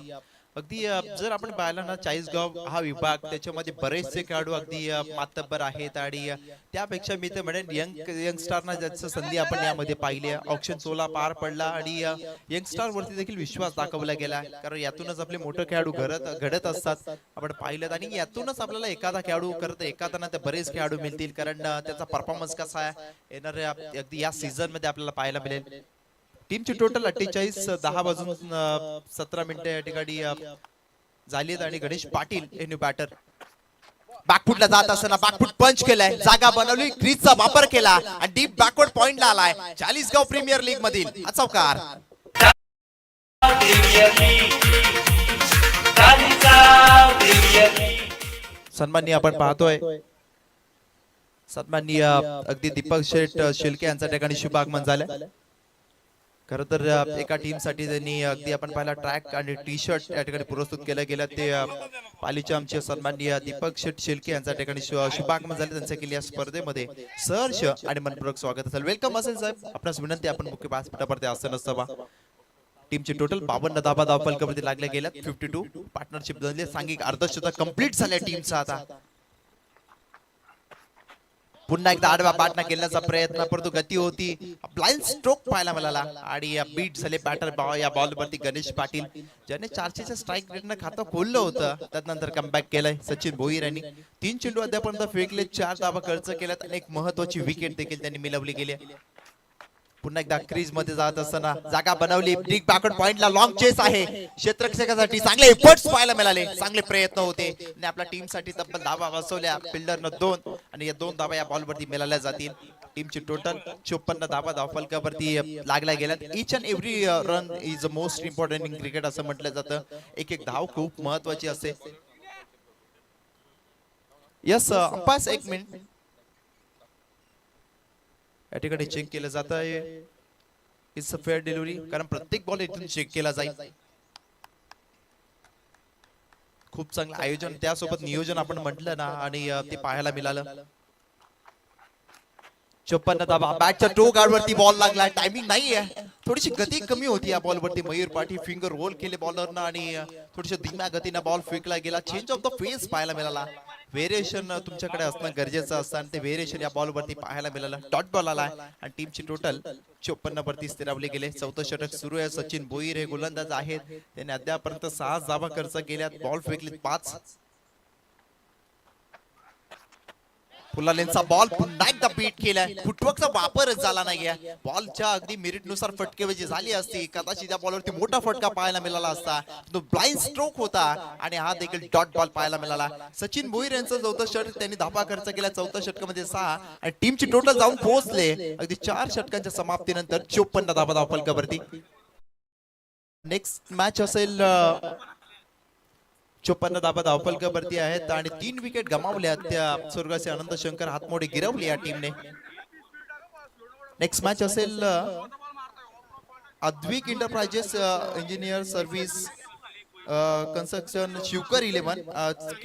Speaker 1: अगदी जर आपण पाहिलं ना चाळीसगाव हा विभाग त्याच्यामध्ये बरेचसे खेळाडू अगदी मातब्बर आहेत. आणि त्यापेक्षा मी तर म्हणेन यंगस्टारना ज्याचं संधी आपण यामध्ये पाहिली. ऑप्शन 16 पार पडला आणि यंगस्टार वरती देखील विश्वास दाखवला गेला. कारण यातूनच आपले मोठे खेळाडू घडत असतात आपण पाहिलं. आणि यातूनच आपल्याला एखादा खेळाडू करत एखादा ना बरेच खेळाडू मिळतील. कारण त्याचा परफॉर्मन्स कसा आहे येणाऱ्या अगदी या सीझन मध्ये आपल्याला पाहायला मिळेल. टीमची टोटल 48 10 वाजून 17 मिनिटे या ठिकाणी झाली आहेत. आणि गणेश पाटील हे न्यू बॅटर बॅकफुटला जात असताना बॅकफुट पंच केलाय, जागा बनवली, क्रीजचा वापर केला आणि डीप बॅकवर्ड पॉइंटला आलाय. चाळीसगाव प्रीमियर लीग मधील चौकार. सन्माननीय आपण पाहतोय सन्माननीय अगदी दीपक शेठ शिल्के यांच्या ठिकाणी शुभ आगमन झालंय. खरं तर एका टीम साठी त्यांनी अगदी आपण पाहिला ट्रॅक आणि टी शर्ट या ठिकाणी पुरस्कृत केलं गेलं. ते पालीचे आमचे सन्माननीय दीपक शेठ शिल्के यांच्या ठिकाणी शुभागमन झाले. त्यांच्या केली या स्पर्धेमध्ये सहर्ष आणि मनपूर्वक स्वागत असेल. वेलकम असेल साहेब. आपणास विनंती आपण मुख्य व्यासपीठावरती आसन सभा. टीमची टोटल 52 धाबा धावफलकावरती लागल्या गेल्या. 52 पार्टनरशिप झाली. सांघिक अर्धशतक कंप्लीट झाल्या टीमचा. आता पुन्हा एकदा आडवा पाठना केल्याचा प्रयत्न परंतु गती होती. ब्लाइंड स्ट्रोक पाहायला मिळाला आणि बीट झाले बॅटर या बॉल वरती गणेश पाटील ज्याने 400च्या स्ट्राईक रेटनं खातं खोललं होतं. त्यानंतर कमबॅक केलंय सचिन भोईर यांनी. 3 चेंडू अद्यापर्यंत फेकले, 4 धावा खर्च केल्यात आणि एक महत्वाची विकेट देखील त्यांनी मिळवली गेली. पुन्हा एकदा क्रीज मध्ये जात असताना जागा बनवली. बिग बॅकवर्ड पॉइंटला लॉंग चेस आहे. क्षेत्ररक्षकासाठी चांगले एफर्ट्स पाहायला मिळाले, चांगले प्रयत्न होते आणि आपल्या टीम साठी तब्बल धावा बसवल्या. फिल्डरनं 2 आणि या 2 धावा या बॉल वरती मिळाल्या जातील. टीमची टोटल 54 धावा धावफलकावरती लागल्या गेल्यात. Each and every run is a most important in cricket असं म्हटलं जातं. एक एक धाव खूप महत्वाची असते. यस अंपायर्स 1 मिनिट या ठिकाणी चेक केलं जात आहे. इट्स अ फेअर डिलिव्हरी कारण प्रत्येक बॉल इथून चेक केला जाईल. खूप चांगलं आयोजन त्यासोबत नियोजन आपण म्हटलं ना आणि ते पाहायला मिळालं. 54 धावा. बॅटच्या टो गार्ड वरती बॉल लागला. टायमिंग नाहीये, थोडीशी गती कमी होती या बॉल वरती. मयूर पाटील फिंगर रोल केले बॉलरनं आणि थोडीशी धीम्या गतीने बॉल फेकला गेला. चेंज ऑफ द फेस पाहायला मिळाला. व्हेरिएशन तुमच्याकडे असणं गरजेचं असतं आणि ते व्हेरिएशन या बॉल वरती पाहायला मिळालं. डॉट बॉल आला आणि टीमची टोटल 54 वरती स्थिरावले गेले. चौथं षटक सुरू आहे. सचिन भोईर हे गोलंदाज आहेत. त्यांनी अद्यापर्यंत 6 धावा खर्च केल्यात. बॉल फेकले 5. फुलालेंचा बॉल पुन्हा एकदा बीट केलाय. फुटवर्कचा वापरच झाला नाहीये. बॉलच्या अगदी मेरिट नुसार फटकेबाजी झाली असती कदाचित त्या बॉलवरती मोठा फटका पाहायला मिळाला असता. तो ब्लाइंड स्ट्रोक होता आणि हा देखील डॉट बॉल पाहायला मिळाला. सचिन भोईर यांचं 4थं षटक त्यांनी धावा खर्च केला. 4थ्या षटकामध्ये 6 आणि टीमची टोटल जाऊन पोहोचले अगदी 4 षटकांच्या समाप्तीनंतर 54 धावा धावफलकावरती. नेक्स्ट मॅच असेल 54 धावा धावफलकावरती आहेत आणि 3 विकेट गमावल्या त्या स्वर्गाचे आनंद शंकर हातमोडे गिरवली या टीमने. नेक्स्ट मॅच असेल Advik enterprises engineer service construction Shivkar 11.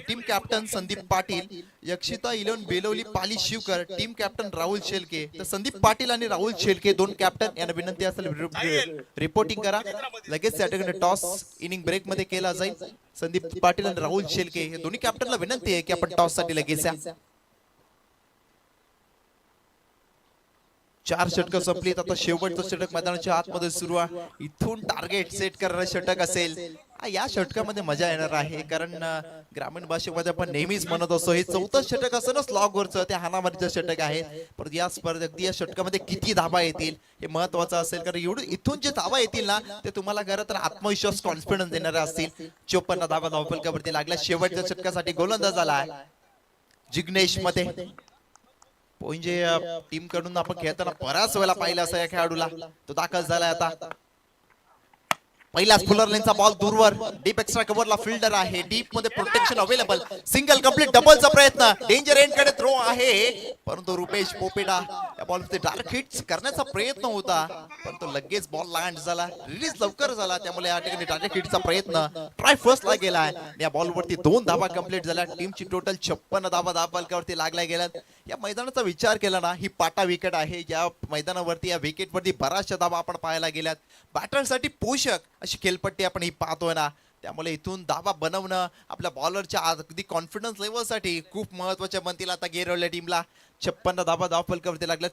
Speaker 1: Team captain Sandeep Patil. Yakshita 11 Belavali Pali Shivkar. Team captain Rahul Shelke. तर संदीप पाटील आणि राहुल शेलके 2 कॅप्टन यांना विनंती असेल रिपोर्टिंग करा. लगेच त्या ठिकाणी टॉस इनिंग ब्रेक मध्ये केला जाईल. संदीप पाटील आणि राहुल शेलके हे दोन्ही कॅप्टनला विनंती आहे की आपण टॉस साठी लगेच या. 4 षटक संपलीत. आता शेवटचं षटक मैदानाच्या आतमध्ये सुरू आहे. इथून टार्गेट सेट करणारं षटक असेल या षटकामध्ये मजा येणार आहे कारण ग्रामीण भाषेमध्ये आपण नेहमीच म्हणत असतो हे चौथं षटक असं ना स्लॉगवरचं ते हाणामारीचं षटक आहे. परंतु या स्पर्धेत या षटकामध्ये किती धाबा येतील हे महत्वाचं असेल कारण एवढं इथून जे धाबा येतील ना ते तुम्हाला खरं तर आत्मविश्वास कॉन्फिडन्स देणारे असतील. 54 धाबा धावफलकावरती लागल्या. शेवटच्या षटकासाठी गोलंदाज आला आहे जिग्नेश मते. म्हणजे टीम कडून आपण खेळताना बराच वेळा पाहिलं असं या खेळाडूला. तो दाखल झालाय आता. पहिलाच फुलर लेनचा बॉल दूरवर डीप एक्स्ट्रा कव्हरला फिल्डर आहे. डीप मध्ये प्रोटेक्शन अवेलेबल. सिंगल कंप्लीट डबलचा प्रयत्न. डेंजर एंड कडे थ्रो आहे परंतु रुपेश पोपेडा या बॉल मध्ये डार्क हिट्स करण्याचा प्रयत्न होता परंतु लगेच बॉल लँड झाला. रिलीज लवकर झाला त्यामुळे या ठिकाणी डायरेक्ट हिटचा प्रयत्न ट्राय फर्स्ट ला गेलाय. या बॉल वरती 2 धाबा कंप्लीट झाल्या. टीमची टोटल 56 धाबा धावफलकावरती लागल्या गेल्यात. या मैदानाचा विचार केला ना ही पाटा विकेट आहे. या मैदानावरती या विकेट वरती बऱ्याचशा धाबा आपण पाहायला गेल्यात. बॅटरसाठी पोषक अशी खेळपट्टी आपण ही पाहतोय ना त्यामुळे इथून धाबा बनवणं आपल्या बॉलरच्या अगदी कॉन्फिडन्स लेवलसाठी खूप महत्वाच्या बनतील. आता गिरवल्या टीमला 56 धाबा धावफलकावरती लागल्यात.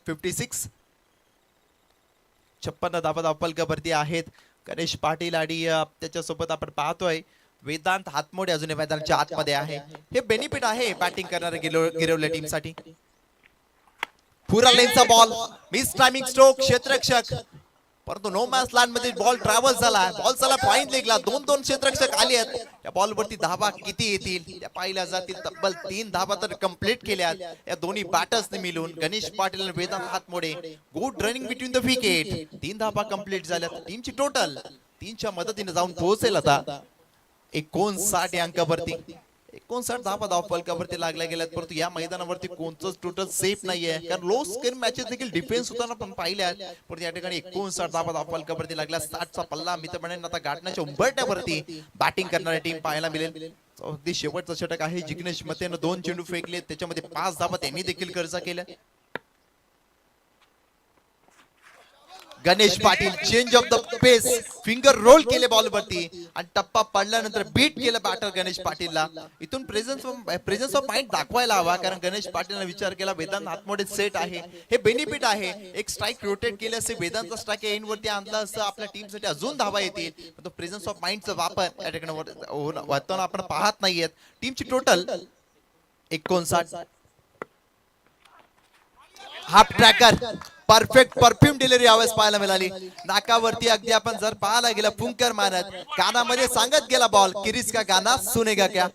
Speaker 1: 56 धाबा धावफलकावरती आहेत. गणेश पाटील आणि त्याच्यासोबत आपण पाहतोय वेदांत हातमोडे अजूनही मैदानाच्या आतमध्ये आहे. हे बेनिफिट आहे बॅटिंग करणाऱ्या गिरवल्या टीमसाठी. पुरा लेनचा बॉल मिस टायमिंग स्ट्रोक क्षेत्ररक्षक परंतु नो मॅच लँड मध्ये बॉल ट्रॅव्हल झाला. बॉल चला पॉइंट लेगला. 2-2 क्षेत्ररक्षक आले आहेत. या बॉल वरती धाबा किती येतील त्या पाहिल्या जातील. तब्बल 3 धाबा तर कंप्लीट केल्यात या दोन्ही बॅटर्सने मिळून. गणेश पाटील आणि Vedant Hatmode good running between the wicket. 3 धाबा कंप्लीट झाल्यात. टीमची टोटल 3च्या मदतीने जाऊन पोहोचेल आता 59 या अंकावरती. 59 धाबा धावफलकावरती लागल्या गेल्यात परंतु या मैदानावरती कोणतंच टोटल सेफ नाहीये कारण लो स्कोर मॅचेस देखील डिफेन्स होताना पण पाहिल्यात. परंतु या ठिकाणी 59 धाबा धावफलकावरती लागल्या. 60चा पल्ला मी तर म्हणेन आता गाठण्याच्या उंबरट्यावरती बॅटिंग करणारी टीम पाहायला मिळेल. अगदी शेवटचं षटक आहे. जिग्नेश मतेनं 2 चेंडू फेकले त्याच्यामध्ये 5 धाबा त्यांनी देखील खर्च केल्या. Ganesh Patil change of the pace finger roll केले बॉल वरती आणि टप्पा पडल्यानंतर बीट केलं बॅटर गणेश पाटीलला. इथून प्रेझेन्स ऑफ माइंड दाखवायला हवा कारण गणेश पाटीलने विचार केला वेदांत हातमोडे सेट आहे हे बेनिफिट आहे. एक स्ट्राइक रोटेट केले असे वेदांतचा स्ट्राइक एंड वरती आणला असं आपल्या टीम साठी अजून धावा येतील. तो प्रेझेन्स ऑफ माइंडचा वापर या ठिकाणी होताना आपण पाहत नाहीयेत. टीमची total 59. Half tracker perfect perfume delivery यावेळेस पाहायला मिळाली. नाकावरती अगदी आपण जर पाहायला गेलं फुंकर मारत कानामध्ये सांगत गेला बॉल किरीस का गाना सुनेगा क्या.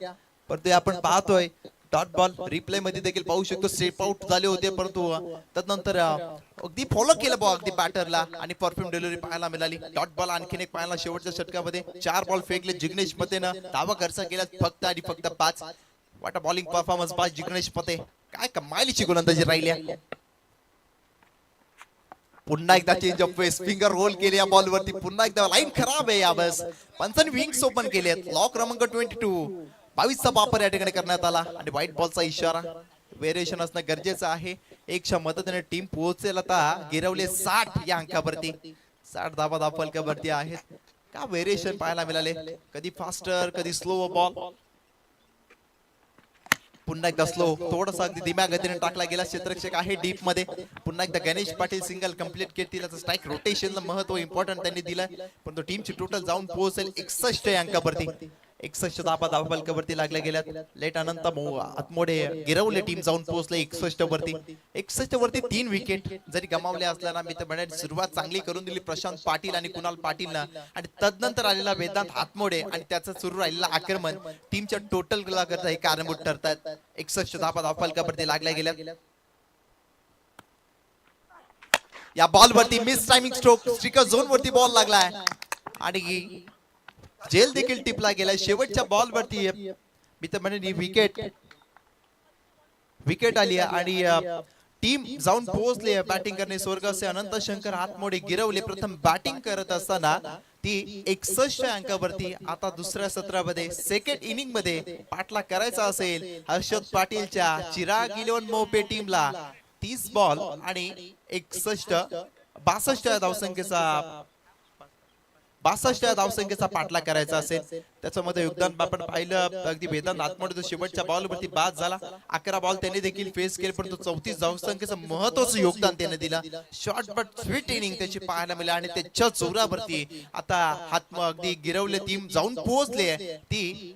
Speaker 1: परंतु आपण पाहतोय डॉट बॉल रिप्ले मध्ये देखील पाहू शकतो. स्टेप आउट झाले होते परंतु त्यानंतर अगदी फॉलो केलं बॉल अगदी बॅटरला आणि परफ्यूम डिलिव्हरी पाहायला मिळाली. डॉट बॉल आणखीन एक पाहायला शेवटच्या षटकामध्ये 4 बॉल फेकले जिग्नेश मतेनं. धावा खर्च केला फक्त आणि फक्त 5. वाटा बॉलिंग परफॉर्मन्स बाय जिग्नेश मते. काय कमालीची गोलंदाजी राहिली. पुन्हा एकदा change of pace finger roll केले या बॉल वरती. पुन्हा एकदा लाईन खराब आहे यावेळेस. पंचांनी विंग्स ओपन केलेत. लॉक क्रमांक 22 22चा वापर या ठिकाणी करण्यात आला आणि व्हाईट बॉलचा इशारा. व्हेरिएशन असणं गरजेचं आहे. 1च्या मदतीने टीम पोहोचेल आता गिरवले 60 या अंकावरती. 60 धाबा धावफलकावरती आहेत. का व्हेरिएशन पाहायला मिळाले. कधी फास्टर कधी स्लो बॉल. पुन्हा एकदा स्लो थोडासा अगदी धीम्या गतीने टाकला गेला. क्षेत्ररक्षक आहे डीप मध्ये. पुन्हा एकदा गणेश पाटील सिंगल कंप्लीट केली. स्ट्राइक रोटेशनला महत्व इम्पॉर्टंट त्यांनी दिलंय परंतु टीमची टोटल जाऊन पोहोचेल 61 या अंकावरती. 61 धाबा धावफलकावरती लागल्या गेल्यात. लेट अनंत आतमोडे गिरवले टीम जाऊन पोहोचले 61 वरती. 61 वरती 3 विकेट जरी गमावले असल्याना मी तर म्हणेन सुरुवात चांगली करून दिली प्रशांत पाटील आणि कुणाल पाटीलनं आणि तदनंतर आलेला वेदांत हातमोडे आणि त्याचं सुरू राहिलेलं आक्रमण टीमच्या टोटल करता हे कारणीभूत ठरतात. 61 धाबा धावफलकावरती लागल्या गेल्यात. या बॉल वरती miss timing stroke stricter zone वरती बॉल लागलाय आणि जेल देखील टिपला गेलाय. शेवटच्या बॉल वरती मी तर म्हणेन विकेट आली आणि टीम जाऊन पोहोचली बॅटिंग करणे. स्वर्गस्य अनंत शंकर हातमोडे गिरवले प्रथम बॅटिंग करत असताना ती 61 अंकावरती. आता दुसऱ्या सत्रामध्ये सेकंड इनिंग मध्ये पाठला करायचा असेल हर्षद पाटीलच्या चिराग 11 मोपे टीमला 30 बॉल आणि 62 धावसंख्येचा 62 धावसंख्येचा पाठलाग करायचा असेल. त्याच्यामध्ये योगदान आपण पाहिलं अगदी वेदांत नाथमोडे तो शेवटच्या बॉलवरती बाद झाला. 11 बॉल त्याने देखील फेस केले, परंतु 34 धावसंख्येचं महत्वाचं योगदान त्याने दिला. शॉर्ट बट स्वीट इनिंग त्याची पाहायला मिळाली आणि त्याच्या जोरावरती आता हात अगदी गिरवले टीम जाऊन पोहोचली आहे ती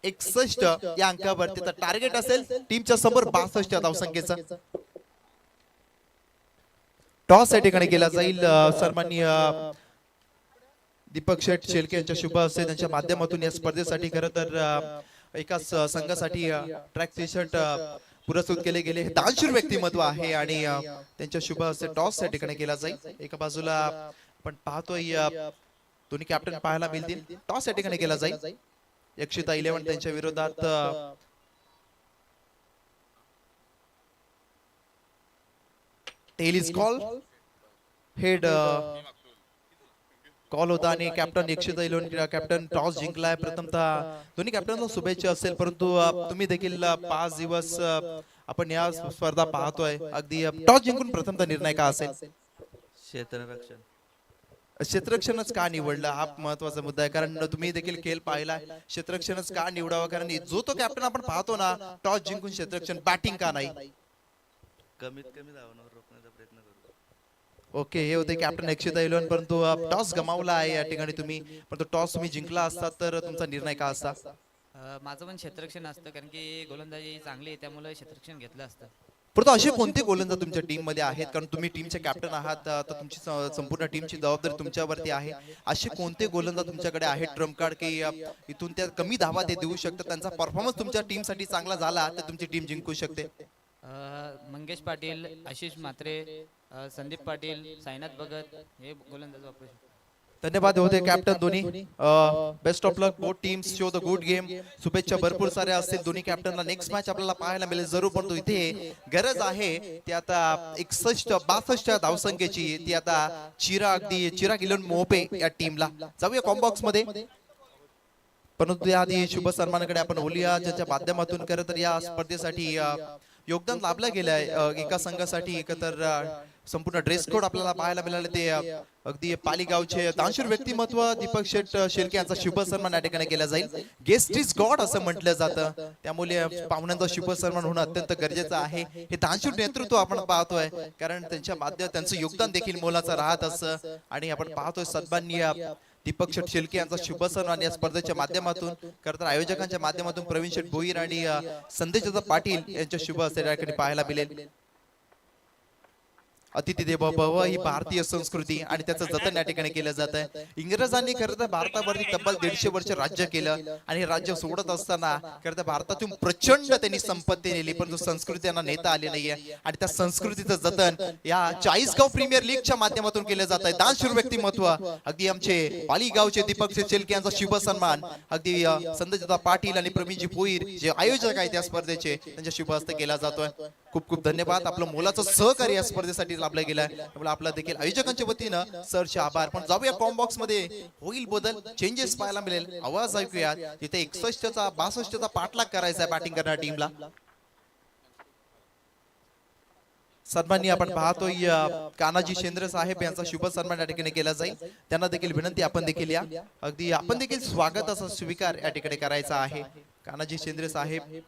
Speaker 1: 61 या अंकावरती. तर टार्गेट असेल टीमच्या समोर 62 धावसंख्येचं. टॉस या ठिकाणी केला जाईल. सन्माननीय दीपक शेठ शेळके यांच्या शुभ हस्ते त्यांच्या माध्यमातून या स्पर्धेसाठी खरं तर एकाच संघासाठी ट्रॅक टी शर्ट पुरस्कृत केले गेले. हे दानशूर व्यक्तिमत्व आहे आणि त्यांच्या शुभ हस्ते टॉस या ठिकाणी केला जाईल. एका बाजूला आपण पाहतोय दोन्ही कॅप्टन पाहायला मिळतील. टॉस या ठिकाणी केला जाईल. यक्षिता 11 त्यांच्या विरोधात tail is call. Head call होता आणि कॅप्टन यक्षिता 11 कॅप्टन टॉस जिंकलाय. प्रथमतः दोन्ही कॅप्टनला शुभेच्छा असेल, परंतु तुम्ही देखील 5 दिवस आपण या स्पर्धा पाहतोय. अगदी टॉस जिंकून प्रथमतः निर्णय का असेल?
Speaker 4: क्षेत्ररक्षण.
Speaker 1: क्षेत्ररक्षणच का निवडलं हा महत्वाचा मुद्दा आहे, कारण तुम्ही देखील खेळ पाहिला. क्षेत्ररक्षणच का निवडावं? कारण जो तो कॅप्टन आपण पाहतो ना टॉस जिंकून क्षेत्ररक्षण बॅटिंग का नाही?
Speaker 4: कमीत कमी धावांवर रोखण्याचा प्रयत्न करतो.
Speaker 1: ओके, हे होते कॅप्टन यक्षिता 11, परंतु टॉस गमावला आहे या ठिकाणी तुम्ही. परंतु टॉस तुम्ही जिंकला असतात तर तुमचा निर्णय का असता?
Speaker 5: माझं पण क्षेत्ररक्षण असतं, कारण की गोलंदाजी चांगली आहे त्यामुळे क्षेत्ररक्षण घेतलं असतं.
Speaker 1: परंतु असे कोणते गोलंदाज तुमच्या टीम मध्ये आहेत? कारण तुम्ही टीमचे कॅप्टन आहात, तर तुमची संपूर्ण टीमची जबाबदारी तुमच्यावरती आहे. असे कोणते गोलंदाज तुमच्याकडे आहेत ट्रम्प कार्ड की इथून त्या कमी धावा ते देऊ शकतात, त्यांचा परफॉर्मन्स तुमच्या टीम साठी चांगला झाला तर तुमची टीम जिंकू शकते?
Speaker 5: मंगेश पाटील, आशिष म्हात्रे, संदीप पाटील, साईनाथ भगत हे गोलंदाज वापरू शकतो.
Speaker 1: धन्यवाद होते कॅप्टन दोन्ही. Best of luck both teams, show the good game. शुभेच्छा भरपूर साऱ्या असतील दोन्ही कॅप्टनला. नेक्स्ट मॅच आपल्याला पाहायला मिळेल जरूर, परंतु इथे गरज आहे ती आता 61-62 धावसंख्येची. ती आता चिराग इलन मोहपे या टीमला. जाऊया कॉम्बॉक्स मध्ये, परंतु त्याआधी शुभ सन्मानाकडे आपण बोलूया, ज्याच्या माध्यमातून खरं तर या स्पर्धेसाठी योगदान लाभलं गेलं आहे. एका संघासाठी एकतर संपूर्ण ड्रेस कोड आपल्याला पाहायला मिळाले. ते अगदी पालीगावचे दानशूर व्यक्तिमत्व दीपक शेठ शेळके यांचा शुभ सन्मान या ठिकाणी केला जाईल. गेस्ट इज गॉड असं म्हटलं जातं, त्यामुळे पाहुण्यांचा शुभ सन्मान होणं अत्यंत गरजेचं आहे. हे दानशूर नेतृत्व आपण पाहतोय, कारण त्यांच्या त्यांचं योगदान देखील मोलाचं राहत असं. आणि आपण पाहतोय सन्माननीय दीपक शेठ शेळके यांचा शुभ सन्मान या स्पर्धेच्या माध्यमातून करता आयोजकांच्या माध्यमातून प्रवीण शेठ भोईर आणि संदेश पाटील यांच्या शुभ हस्ते या ठिकाणी पाहायला मिळेल. अतिथी देवो भव ही भारतीय संस्कृती आणि त्याचं जतन या ठिकाणी केलं जात आहे. इंग्रजांनी खरं तर भारतावरती तब्बल 150 वर्ष राज्य केलं आणि हे राज्य सोडत असताना खरं तर भारतातून प्रचंड त्यांनी संपत्ती नेली, परंतु संस्कृती त्यांना नेता आली नाहीये. आणि त्या संस्कृतीचं जतन या चाळीसगाव प्रीमियर लीगच्या माध्यमातून केलं जात आहे. दानशूर व्यक्तिमत्व अगदी आमचे पालीगावचे दीपक शेळके यांचा शुभ सन्मान अगदी संदेश पाटील आणि प्रवीणजी भोईर जे आयोजक आहेत त्या स्पर्धेचे त्यांच्या शुभ हस्ते केला जातोय. खूप खूप धन्यवाद. आपलं मोलाचं सहकार्य या स्पर्धेसाठी लाभलं गेलं, त्यामुळे आपला देखील आयोजकांच्या वतीनं सरचे आभार. पण जाऊया कॉम्बॉक्स मध्ये, होईल बदल, चेंजेस पाहायला मिळेल. आवाज ऐकूया. तिथे 61-62 पाठलाग करायचा आहे बॅटिंग करणाऱ्या टीमला. सन्माननीय आपण पाहतोय कानाजी शेंद्रे साहेब यांचा शुभ सन्मान या ठिकाणी केला जाईल. त्यांना देखील विनंती आपण देखील या, अगदी आपण देखील स्वागत असा स्वीकार या ठिकाणी करायचा आहे. कानाजी शेंद्रे साहेब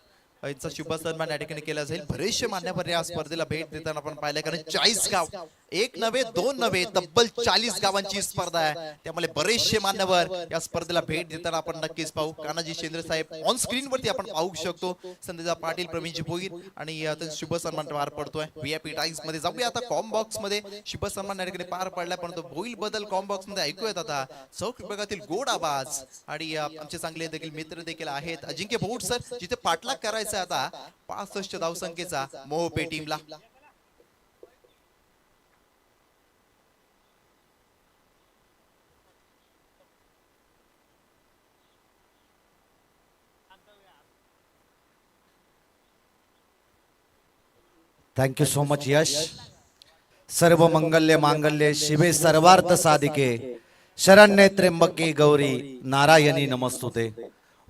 Speaker 1: यांचा शुभ सन्मान या ठिकाणी केला जाईल. बरेचसे मान्यवर या स्पर्धेला भेट देताना आपण पाहिलं, कारण 40 गाव, एक नव्हे दोन नव्हे तब्बल 40 गावांची स्पर्धा आहे, त्यामुळे बरेचसे मान्यवर या स्पर्धेला भेट देताना आपण नक्कीच पाहू. कानाजी शेंद्रे साहेब ऑन स्क्रीन वरती आपण पाहू शकतो. संदेश पाटील, प्रवीणजी भोईर आणि शुभ सन्मान पार पडतोय व्हीआयपी टाइम्स मध्ये. जाऊया आता कॉम बॉक्स मध्ये. शुभ सन्मान या ठिकाणी पार पडला, परंतु भोईल बदल कॉम बॉक्स मध्ये ऐकूयात आता चौक विभागातील गोड आवाज. आणि आमचे चांगले देखील मित्र देखील आहेत. अजिंक्य भोट सर, जिथे पाठलाग करायचा आता 65 धावसंख्येचा मोहपे टीमला.
Speaker 6: थँक्यू सो मच यश. सर्व मंगल्य मांगल्य शिवे सर्वार्थ साधिके शरण्ये त्र्यंबके गौरी नारायणी नमस्तुते.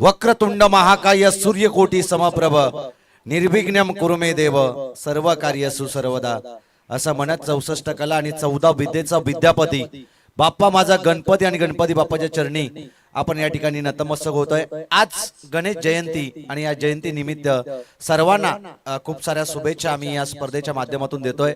Speaker 6: वक्रतुंड महाकाय सूर्यकोटी समप्रभ निर्विघ्नम कुरु मे देव सर्व कार्यसु सर्वदा. असं म्हणत 64 कला आणि 14 विद्येचा विद्यापती बाप्पा माझा गणपती आणि गणपती बाप्पाच्या चरणी आपण या ठिकाणी नतमस्तक होतोय. आज गणेश जयंती आणि या जयंती निमित्त सर्वांना खूप साऱ्या शुभेच्छा आम्ही या स्पर्धेच्या माध्यमातून देतोय.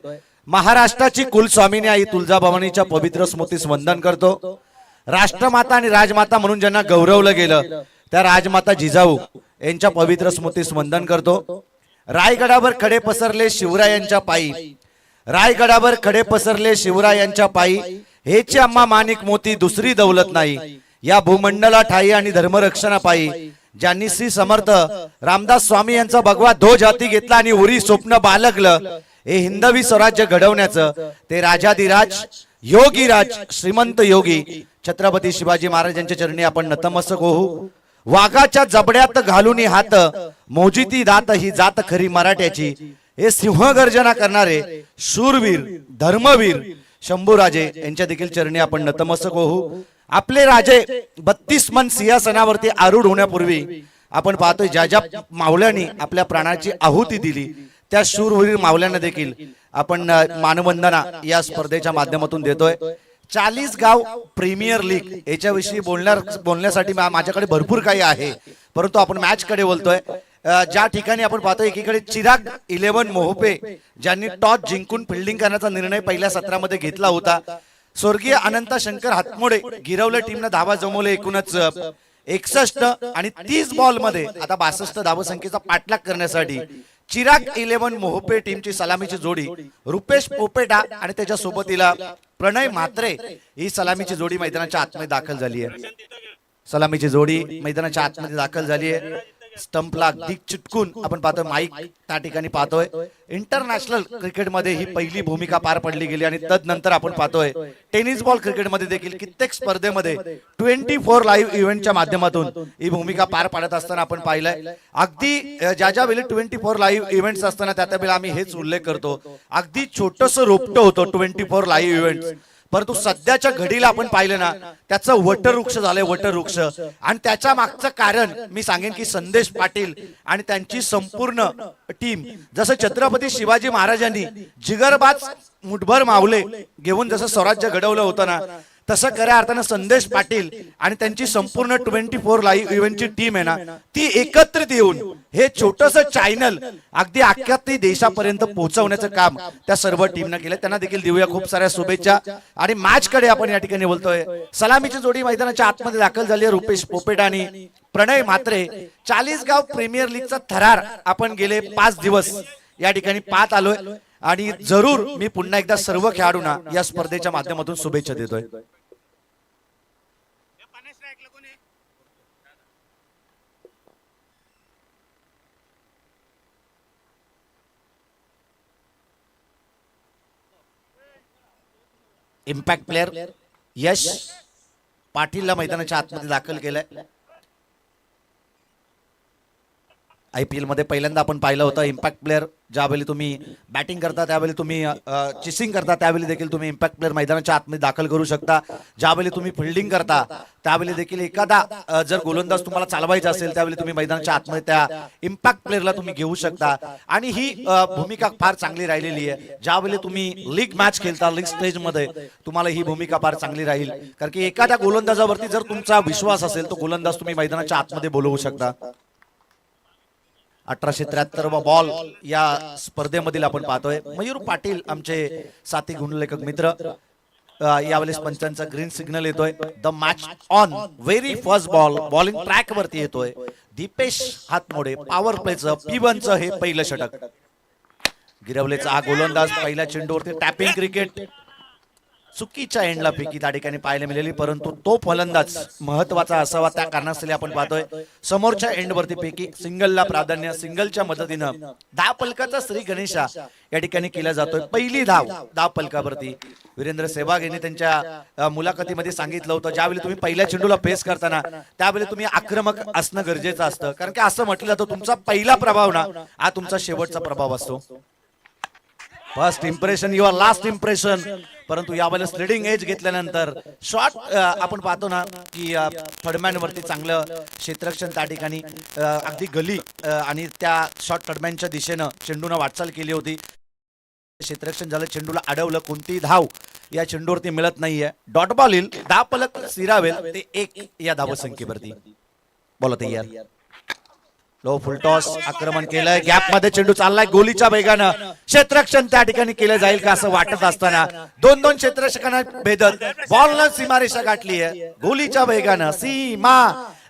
Speaker 6: महाराष्ट्राची कुलस्वामिनी आई तुळजाभवानीच्या पवित्र स्मृतीस वंदन करतो. राष्ट्रमाता आणि राजमाता म्हणून ज्यांना गौरवलं गेलं त्या राजमाता जिजाऊ यांच्या पवित्र स्मृतीस वंदन करतो. रायगडावर खडे पसरले शिवरायांच्या पायी, रायगडावर खडे पसरले शिवरायांच्या पायी, हेची आम्हा माणिक मोती दुसरी दौलत नाही. या भूमंडला ठाई आणि धर्मरक्षणापायी ज्यांनी श्री समर्थ रामदास स्वामी यांचा भगवा ध्वज हाती घेतला आणि उरी स्वप्न बाळगलं, हे हिंदवी स्वराज्य घडवण्याचं ते राजाधिराज योगीराज श्रीमंत योगी छत्रपती शिवाजी महाराजांच्या चरणी आपण नतमस्तक होऊ. वाघाच्या जबड्यात घालून हात मोजिती दात ही जात खरी मराठ्याची, हे सिंहगर्जना करणारे शूरवीर धर्मवीर शंभूराजे यांच्या देखील चरणी आपण नतमस्तक होऊ. आपले राजे 32 मन सिंहासनावरती आरूढ होण्यापूर्वी आपण पाहतोय ज्या ज्या मावळ्यांनी आपल्या प्राणाची आहुती दिली त्या शूरवीर मावळ्यांना देखील आपण मानवंदना या स्पर्धेच्या माध्यमातून देतोय. 40 गाव प्रीमियर लीग याच्याविषयी बोलण्यासाठी माझ्याकडे भरपूर काही आहे, परंतु आपण मॅच कडे बोलतोय. ज्या ठिकाणी आपण पाहतोय एकीकडे चिराग 11 मोहपे ज्यांनी टॉस जिंकून फिल्डिंग करण्याचा निर्णय पहिल्या सत्रामध्ये घेतला होता. स्वर्गीय अनंता शंकर हातमोडे गिरवल्या टीमनं धावा जमवले एकूणच 61 आणि 30 बॉल मध्ये आता 62 धावसंख्येचा पाठलाग करण्यासाठी चिराग 11 मोहपे टीमची सलामीची जोडी रुपेश पोपेटा आणि त्याच्या सोबतीला प्रणय म्हात्रे ही सलामीची जोडी मैदानाच्या आतमध्ये दाखल झाली आहे. सलामीची जोडी मैदानाच्या आतमध्ये दाखल झाली आहे. स्टंपला अगदी चिटकून आपण पाहतोय माईक त्या ठिकाणी पाहतोय. इंटरनॅशनल क्रिकेटमध्ये ही पहिली भूमिका पार पडली गेली आणि तदनंतर आपण पाहतोय टेनिस बॉल क्रिकेटमध्ये देखील कित्येक स्पर्धेमध्ये 24 लाईव्ह इव्हेंटच्या माध्यमातून ही भूमिका पार पाडत असताना आपण पाहिलंय. अगदी ज्या वेळी 24 लाईव्ह इव्हेंट्स असताना त्यावेळेला आम्ही हेच उल्लेख करतो, अगदी छोटंसं रोपटं होतं 24 लाईव्ह इव्हेंट्स, परंतु सध्याच्या घडीला आपण पाहिलं ना त्याचं वटवृक्ष झालंय वटवृक्ष. आणि त्याच्या मागचं कारण मी सांगेन की संदेश पाटील आणि त्यांची संपूर्ण टीम, जसं छत्रपती शिवाजी महाराजांनी जिगरबाज मुठभर मावले घेऊन जसं स्वराज्य घडवलं होतं ना, तसं खऱ्या अर्थानं संदेश पाटील आणि त्यांची संपूर्ण 24 लाईव्ह इव्हेंटची टीम आहे ना ती एकत्रित येऊन हे छोटंसं चॅनल अगदी अख्ख्या देशापर्यंत पोहोचवण्याचं काम त्या सर्व टीमनं केलं. त्यांना देखील देऊया खूप साऱ्या शुभेच्छा. आणि मॅच कडे आपण या ठिकाणी बोलतोय. सलामीची जोडी मैदानाच्या आतमध्ये दाखल झाली आहे. रुपेश पोपेटा आणि प्रणय म्हात्रे. 40 गाव प्रीमियर लीगचा थरार आपण गेले 5 दिवस या ठिकाणी पाहत आलोय आणि जरूर मी पुन्हा एकदा सर्व खेळाडूंना या स्पर्धेच्या माध्यमातून शुभेच्छा देतोय. इम्पॅक्ट प्लेअर यश पाटीलला मैदानाच्या आतमध्ये दाखल केलंय. IPL मध्ये पहिल्यांदा आपण पाहिलं होतं इम्पॅक्ट प्लेअर ज्यावेळी तुम्ही बॅटिंग करता त्यावेळी तुम्ही चिसिंग करता त्यावेळी देखील तुम्ही इम्पॅक्ट प्लेअर मैदानाच्या आतमध्ये दाखल करू शकता. ज्यावेळी तुम्ही फिल्डिंग करता त्यावेळी देखील एखादा जर गोलंदाज तुम्हाला चालवायचा असेल त्यावेळी तुम्ही मैदानाच्या आतमध्ये त्या इम्पॅक्ट प्लेअरला तुम्ही घेऊ शकता. आणि ही भूमिका फार चांगली राहिलेली आहे. ज्यावेळी तुम्ही लीग मॅच खेळता लीग स्टेज मध्ये तुम्हाला ही भूमिका फार चांगली राहील, कारण की एखाद्या गोलंदाजावरती जर तुमचा विश्वास असेल तो गोलंदाज तुम्ही मैदानाच्या आतमध्ये बोलवू शकता. 1873 बॉल या स्पर्धेमधील आपण पाहतोय. मयूर पाटील आमचे साथी गुणलेखक मित्र यावेळेस पंचांचा ग्रीन सिग्नल येतोय. The match on very first ball bowling track वरती येतोय. दीपेश हातमोडे पॉवर प्लेचं P1चं हे पहिलं षटक. गिरवलेचा हा गोलंदाज पहिल्या चेंडूवरती टॅपिंग क्रिकेट चुकीच्या एंडला फेकी त्या ठिकाणी पाहायला मिळाली, परंतु तो फलंदाज महत्वाचा असावा त्या कारणास्तव आपण पाहतोय समोरच्या एंडवरती फेकी. सिंगलला प्राधान्य, सिंगलच्या मदतीनं धाव फलकाचा श्री गणेशा या ठिकाणी केला जातोय. पहिली धाव फलकावरती वीरेंद्र सेवाग यांनी त्यांच्या मुलाखतीमध्ये सांगितलं होतं ज्यावेळी तुम्ही पहिल्या चेंडूला फेस करताना त्यावेळी तुम्ही आक्रमक असणं गरजेचं असतं, कारण की असं म्हटलं जातं तुमचा पहिला प्रभाव ना हा तुमचा शेवटचा प्रभाव असतो. First impression your last impression. परंतु यावेळेस लिडिंग एज घेतल्यानंतर शॉट आपण पाहतो ना की थर्डमॅन वरती चांगलं क्षेत्ररक्षण त्या ठिकाणी अगदी गली आणि त्या शॉट थर्डमॅनच्या दिशेनं चेंडूनं वाटचाल केली होती. क्षेत्ररक्षण झालं, चेंडूला अडवलं, कोणतीही धाव या चेंडूवरती मिळत नाहीये. डॉट बॉल येईल, दहा पलक सिरावेल ते 1 या धावसंख्येवरती. बोला तयार. लो फुलटॉस आक्रमण केलंय, गॅप मध्ये चेंडू चाललाय गोलीच्या वेगानं. क्षेत्ररक्षण त्या ठिकाणी केलं जाईल का असं वाटत असताना 2-2 क्षेत्ररक्षकांना भेदत बॉलनं सीमारेषा गाठली आहे. गोलीच्या वेगानं सीमा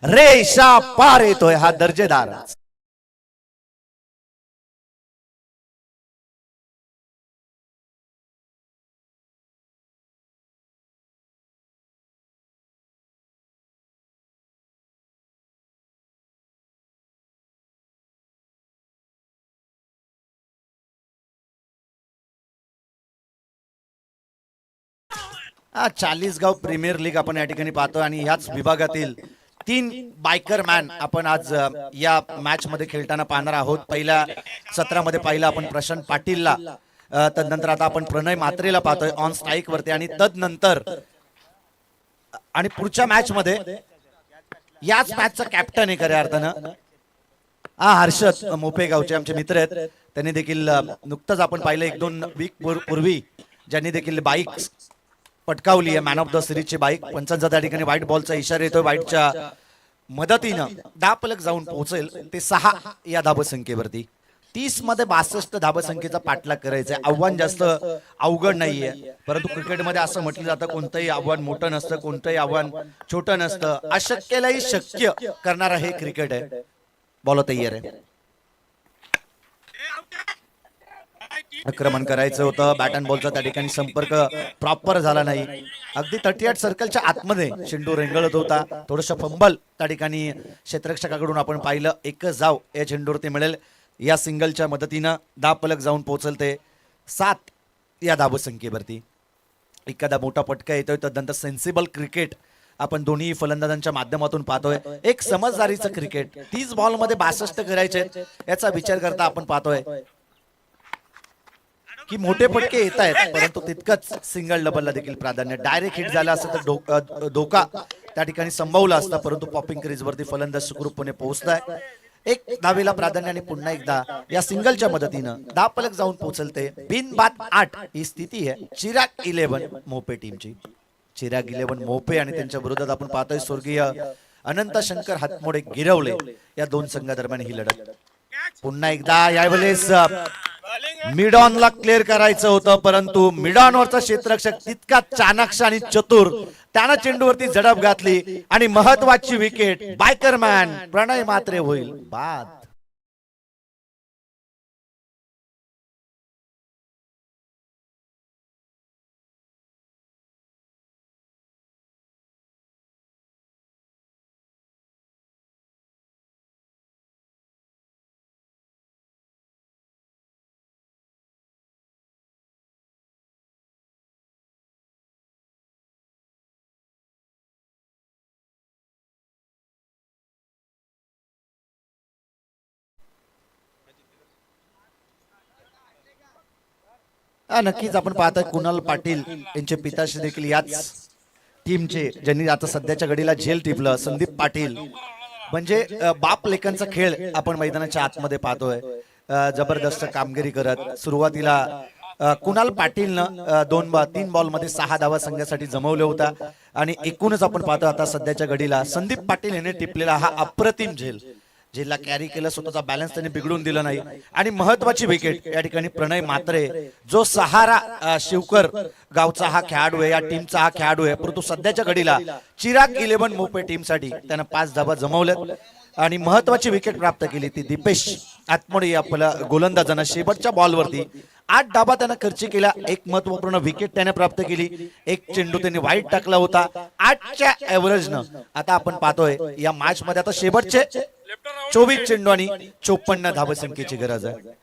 Speaker 6: रेषा पार येतोय हा दर्जेदार. चाळीसगाव प्रीमियर लीग आपण या ठिकाणी पाहतो आणि ह्याच विभागातील 3 बायकर मॅन आपण आज या मॅच मध्ये खेळताना पाहणार आहोत. पहिल्या सत्रामध्ये पाहिलं आपण प्रशांत पाटीलला, तदनंतर आता आपण प्रणय मात्रेला पाहतोय ऑन स्ट्राईक वरती आणि तदनंतर आणि पुढच्या मॅच मध्ये याच मॅचचा कॅप्टन आहे खऱ्या अर्थानं हर्षद मोपेगावचे आमचे मित्र आहेत. त्यांनी देखील नुकतंच आपण पाहिलं 1-2 वीक पूर्वी ज्यांनी देखील बाईक पटकावली आहे, मॅन ऑफ द सिरीजची बाईक. पंचांचा त्या ठिकाणी व्हाईट बॉलचा इशारा येतोय. व्हाईटच्या मदतीनं 10 पलक जाऊन पोहोचेल ते 6 या धावसंख्येवरती. 30 मध्ये 62 धावसंख्येचा पाठलाग करायचा आहे. आव्हान जास्त अवघड नाहीये, परंतु क्रिकेटमध्ये असं म्हटलं जातं कोणतंही आव्हान मोठं नसतं, कोणतंही आव्हान छोटं नसतं. अशक्यलाही शक्य करणारं हे क्रिकेट आहे. बॉल तयार आहे, आक्रमण करायचं होतं. बॅट अँड बॉलचा त्या ठिकाणी संपर्क प्रॉपर झाला नाही. अगदी 38 सर्कलच्या आतमध्ये चेंडू रेंगळत होता. थोडंसं फंबल त्या ठिकाणी क्षेत्ररक्षकाकडून आपण पाहिलं. एकच धाव या चेंडूवरती मिळेल. या सिंगलच्या मदतीनं 10 पलक जाऊन पोहोचल ते 7 या धावसंख्येवरती. एखादा मोठा पटका येतोय तदनंतर सेन्सिबल क्रिकेट आपण दोन्ही फलंदाजांच्या माध्यमातून पाहतोय. एक समजदारीचं क्रिकेट. 30 बॉल मध्ये 62 करायचे याचा विचार करता आपण पाहतोय की मोठे फटके येत आहेत, परंतु तितकंच सिंगल डबलला देखील प्राधान्य. डायरेक्ट हिट झाला असं तर धोका त्या ठिकाणी संभवला असता, परंतु पॉपिंग क्रीजवरती फलंदाज सुखरूपपणे पोहोचताय. 1 धावेला प्राधान्य आणि पुन्हा एकदा या सिंगलच्या मदतीनं 10 पलक जाऊन पोहोचलते. बिनबाद 8 ही स्थिती आहे चिराग 11 मोपे टीमची. चिराग 11 मोपे आणि त्यांच्या विरोधात आपण पाहतोय स्वर्गीय अनंत शंकर हातमोडे गिरवले. या 2 संघादरम्यान ही लढत. पुन्हा एकदा यावेळेस मिड ऑनला क्लिअर करायचं होतं, परंतु मिड ऑनवरचा क्षेत्ररक्षक तितका चाणाक्ष आणि चतुर, त्यानं चेंडूवरती झडप घातली आणि महत्वाची विकेट बायकरमॅन प्रणय मात्रे होईल बाद. नक्कीच आपण पाहतोय कुणाल पाटील यांचे पिताश्री देखील याच टीमचे, ज्यांनी आता सध्याच्या घडीला झेल टिपलं. संदीप पाटील म्हणजे बाप लेकांचा खेळ आपण मैदानाच्या आतमध्ये पाहतोय. जबरदस्त कामगिरी करत सुरुवातीला कुणाल पाटीलनं 3 बॉल मध्ये 6 धावा संघासाठी जमवल्या होता आणि एकूणच आपण पाहतो आता सध्याच्या घडीला संदीप पाटील यांनी टिपलेला हा अप्रतिम झेलला कॅरी केलं. स्वतःचा बॅलन्स त्यांनी बिघडून दिला नाही आणि महत्वाची विकेट या ठिकाणी प्रणय मात्रे, जो सहारा शिवकर गावचा हा खेळाडू आहे, या टीमचा हा खेळाडू आहे, परंतु सध्याच्या घडीला चिराग 11 मोपे टीमसाठी त्यानं 5 धावा जमवल्यात आणि महत्वाची विकेट प्राप्त केली ती दीपेश आत्मोडे या गोलंदाजानं. शेवटच्या बॉलवरती 8 धावा त्यानं खर्च केला. एक महत्वपूर्ण विकेट त्याने प्राप्त केली. एक चेंडू त्यांनी वाईट टाकला होता. 8च्या एव्हरेजनं आता आपण पाहतोय या मॅच मध्ये आता शेवटचे 24 चेंडू आणि 54 धावसंख्येची गरज आहे.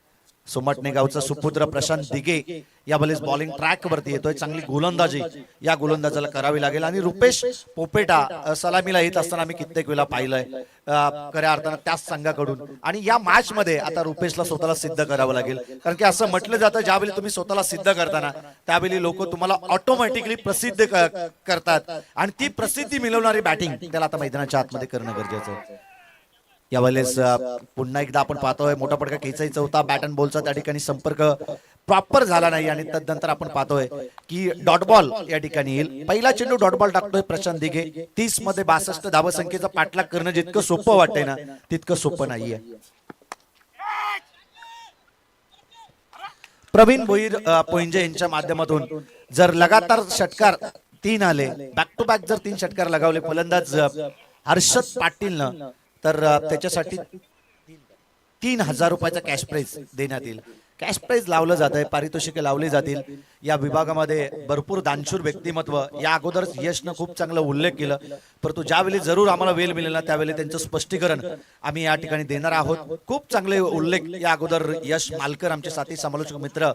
Speaker 6: सोमटणे गावचा सुपुत्र प्रशांत दिगे या बलेस बॉलिंग ट्रॅक वरती येतोय. चांगली गोलंदाजी या गोलंदाजाला करावी लागेल आणि रुपेश पोपेटा सलामीला येत असताना आम्ही कित्येक वेळा पाहिलंय खऱ्या अर्थानं त्याच संघाकडून. आणि या मॅच मध्ये आता रुपेशला स्वतःला सिद्ध करावं लागेल, कारण की असं म्हटलं जातं ज्यावेळी तुम्ही स्वतःला सिद्ध करताना त्यावेळी लोक तुम्हाला ऑटोमॅटिकली प्रसिद्ध करतात आणि ती प्रसिद्धी मिळवणारी बॅटिंग त्याला आता मैदानाच्या आतमध्ये करणं गरजेचं आहे. यावेळेस पुन्हा एकदा आपण पाहतोय मोठा पटका खेचायचा होता. बॅट अँड बॉलचा त्या ठिकाणी संपर्क प्रॉपर झाला नाही आणि तदनंतर आपण पाहतोय की डॉट बॉल या ठिकाणी येईल. पहिला चेंडू डॉट बॉल टाकतोय प्रशांत दिघे. 30 मध्ये 62 धावसंख्येचा पाठलाग करणं जितकं सोपं वाटतंय ना तितकं सोपं नाहीये. प्रवीण भोईर पोंजे यांच्या माध्यमातून जर लगातार षटकार 3 आले, बॅक टू बॅक जर 3 षटकार लगावले फलंदाज हर्षद पाटीलनं, तर त्याच्यासाठी 3000 रुपयाचा कॅश प्राइज देण्यात येईल. कॅश प्राइज लावलं जात आहे, पारितोषिके लावली जातील. या विभागामध्ये भरपूर दानशूर व्यक्तिमत्व या अगोदरच यशनं खूप चांगला उल्लेख केलं, परंतु ज्यावेळी जरूर आम्हाला वेळ मिळेल ना त्यावेळी त्यांचं स्पष्टीकरण आम्ही या ठिकाणी देणार आहोत. खूप चांगले उल्लेख या अगोदर यश मालकर आमचे साथी समालोचक मित्र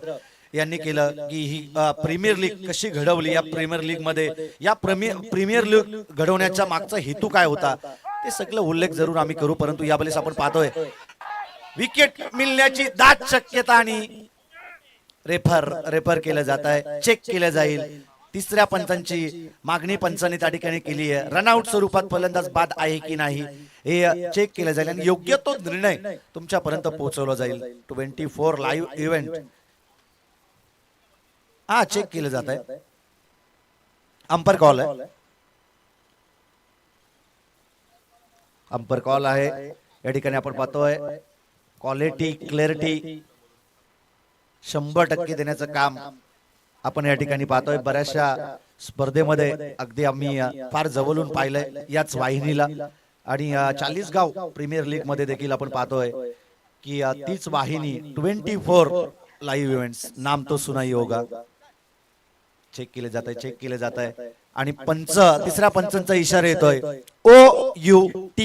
Speaker 6: यांनी केलं की ही प्रीमियर लीग कशी घडवली. या प्रीमियर लीग मध्ये या प्रीमियर लीग घडवण्याचा मागचा हेतू काय होता ते सगळं उल्लेख जरूर आम्ही करू. परंतु यावेळेस आपण पाहतोय विकेट मिळण्याची दाट शक्यता आणि रेफर केलं जात आहे, चेक केलं जाईल. तिसऱ्या पंचांची मागणी पंचांनी त्या ठिकाणी केली आहे. रनआउट स्वरूपात फलंदाज बाद आहे की नाही हे चेक केलं जाईल आणि योग्य तो निर्णय तुमच्यापर्यंत पोहोचवला जाईल. 24 लाईव्ह इव्हेंट चेक केलं जात आहे. अंपर कॉल आहे, अंपर कॉल आहे. या ठिकाणी आपण पाहतोय क्वालिटी क्लॅरिटी 100% देण्याचं काम आपण या ठिकाणी पाहतोय. बऱ्याचशा स्पर्धेमध्ये अगदी आम्ही फार जवळून पाहिलंय याच वाहिनीला आणि चाळीसगाव प्रीमियर लीग मध्ये देखील आपण पाहतोय की तीच वाहिनी 24 लाईव्ह इव्हेंट्स नाम तो सुनाई होगा चेक केले जात आहे, चेक केले जात आहे. आणि तिसऱ्या पंचांचा इशारा येतोय OUT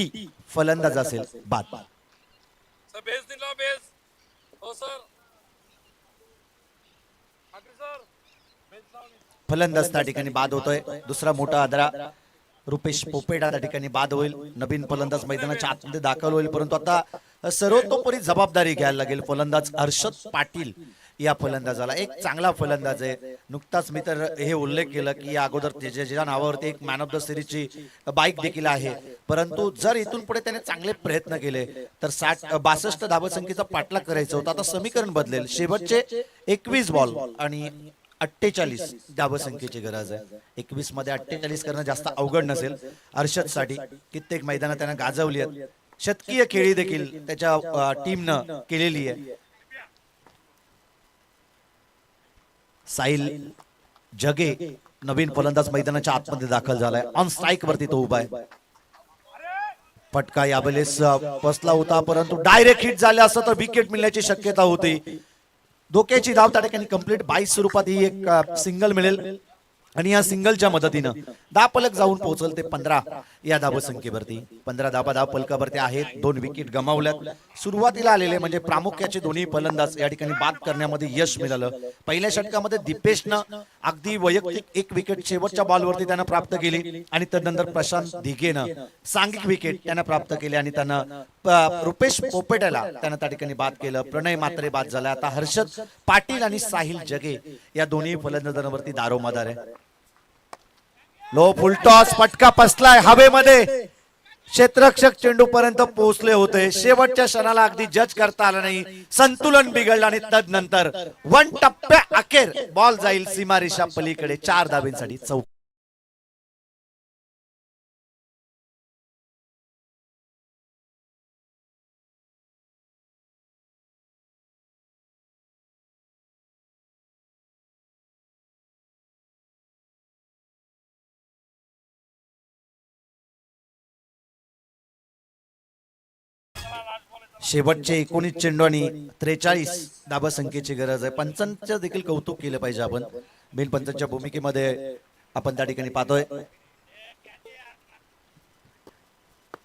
Speaker 6: फलंदाज असेल बाद.
Speaker 3: सर बेस दिला बेस. हो सर. सर बेस लावून.
Speaker 6: फलंदाज त्या ठिकाणी बाद होतोय. दुसरा मोठा आदरा रुपेश पोपेटा त्या ठिकाणी बाद होईल. नवीन फलंदाज मैदानाच्या आतमध्ये दाखल होईल, परंतु आता सर्वतोपरी जबाबदारी घ्यायला लागेल फलंदाज हर्षद पाटील या फलंदाजाला. एक चांगला फलंदाज आहे. नुकताच मी तर हे उल्लेख केलं की या अगोदर त्याच्या नावावरती एक मॅन ऑफ द सिरीजची बाईक देखील आहे, परंतु जर इथून पुढे त्याने चांगले प्रयत्न केले तर 62 धावसंख्येचा पाठलाग करायचा होता. आता समीकरण बदलेल. शेवटचे 21 बॉल आणि 48 धावसंख्येची गरज आहे. 21 मध्ये 48 करणं जास्त अवघड नसेल हर्षदसाठी. कित्येक मैदानात त्यानं गाजवली आहेत. शतकीय खेळी देखील त्याच्या टीमनं केलेली आहे. साहिल जगे नवीन फलंदाज मैदानाच्या आतमध्ये दाखल झालाय. ऑन स्ट्राईक वरती तो उभा आहे. फटका यावेळेस बसला होता, परंतु डायरेक्ट हिट झाले असतं तर विकेट मिळण्याची शक्यता होती. धोक्याची धाव त्या ठिकाणी कंप्लीट 22 स्वरूपात ही एक सिंगल मिळेल आणि या सिंगलच्या मदतीनं धावफलक जाऊन पोहोचल ते 15 या धावसंख्येवरती. 15 धाव फलकावरती आहेत. 2 विकेट गमावल्यात. सुरुवातीला आलेले म्हणजे प्रामुख्याचे दोन्ही फलंदाज या ठिकाणी बाद करण्यामध्ये यश मिळालं. पहिल्या षटकामध्ये दीपेशनं अगदी वैयक्तिक 1 विकेट शेवटच्या बॉलवरती त्यानं प्राप्त केली आणि त्यानंतर प्रशांत दिघेनं सांघिक विकेट त्यानं प्राप्त केली आणि त्यानं रुपेश पोपेटाला त्यानं त्या ठिकाणी बाद केलं. प्रणय मात्रे बाद झाला. आता हर्षद पाटील आणि साहिल जगे या दोन्ही फलंदाजांवरती दारोमदार आहे. लो फुलटॉस फटका पसलाय हवेमध्ये. क्षेत्ररक्षक चेंडू पर्यंत पोहोचले होते. शेवटच्या क्षणाला अगदी जज करता आलं नाही. संतुलन बिघडलं आणि तदनंतर 1 टप्प्या अखेर बॉल जाईल सीमारेषा पलीकडे 4 धावेंसाठी. शेवटचे 19 चेंडू आणि 43 धावसंख्येची गरज आहे. पंचांचं देखील कौतुक केलं पाहिजे आपण. बिन पंचांच्या भूमिकेमध्ये आपण त्या ठिकाणी पाहतोय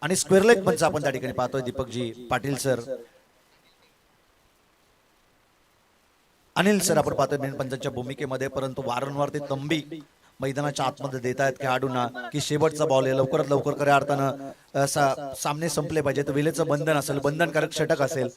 Speaker 6: आणि स्क्वेअर लेग पंच आपण त्या ठिकाणी पाहतोय. दीपकजी पाटील सर, अनिल सर आपण पाहतोय बिन पंचांच्या भूमिकेमध्ये, परंतु वारंवार ते तंबी मैदानाच्या आतमध्ये देत आहेत खेळाडूंना की शेवटचा बॉल आहे, लवकरात लवकर खऱ्या अर्थानं सामने संपले पाहिजे. तर विलेचं बंधन असेल, बंधनकारक षटक असेल.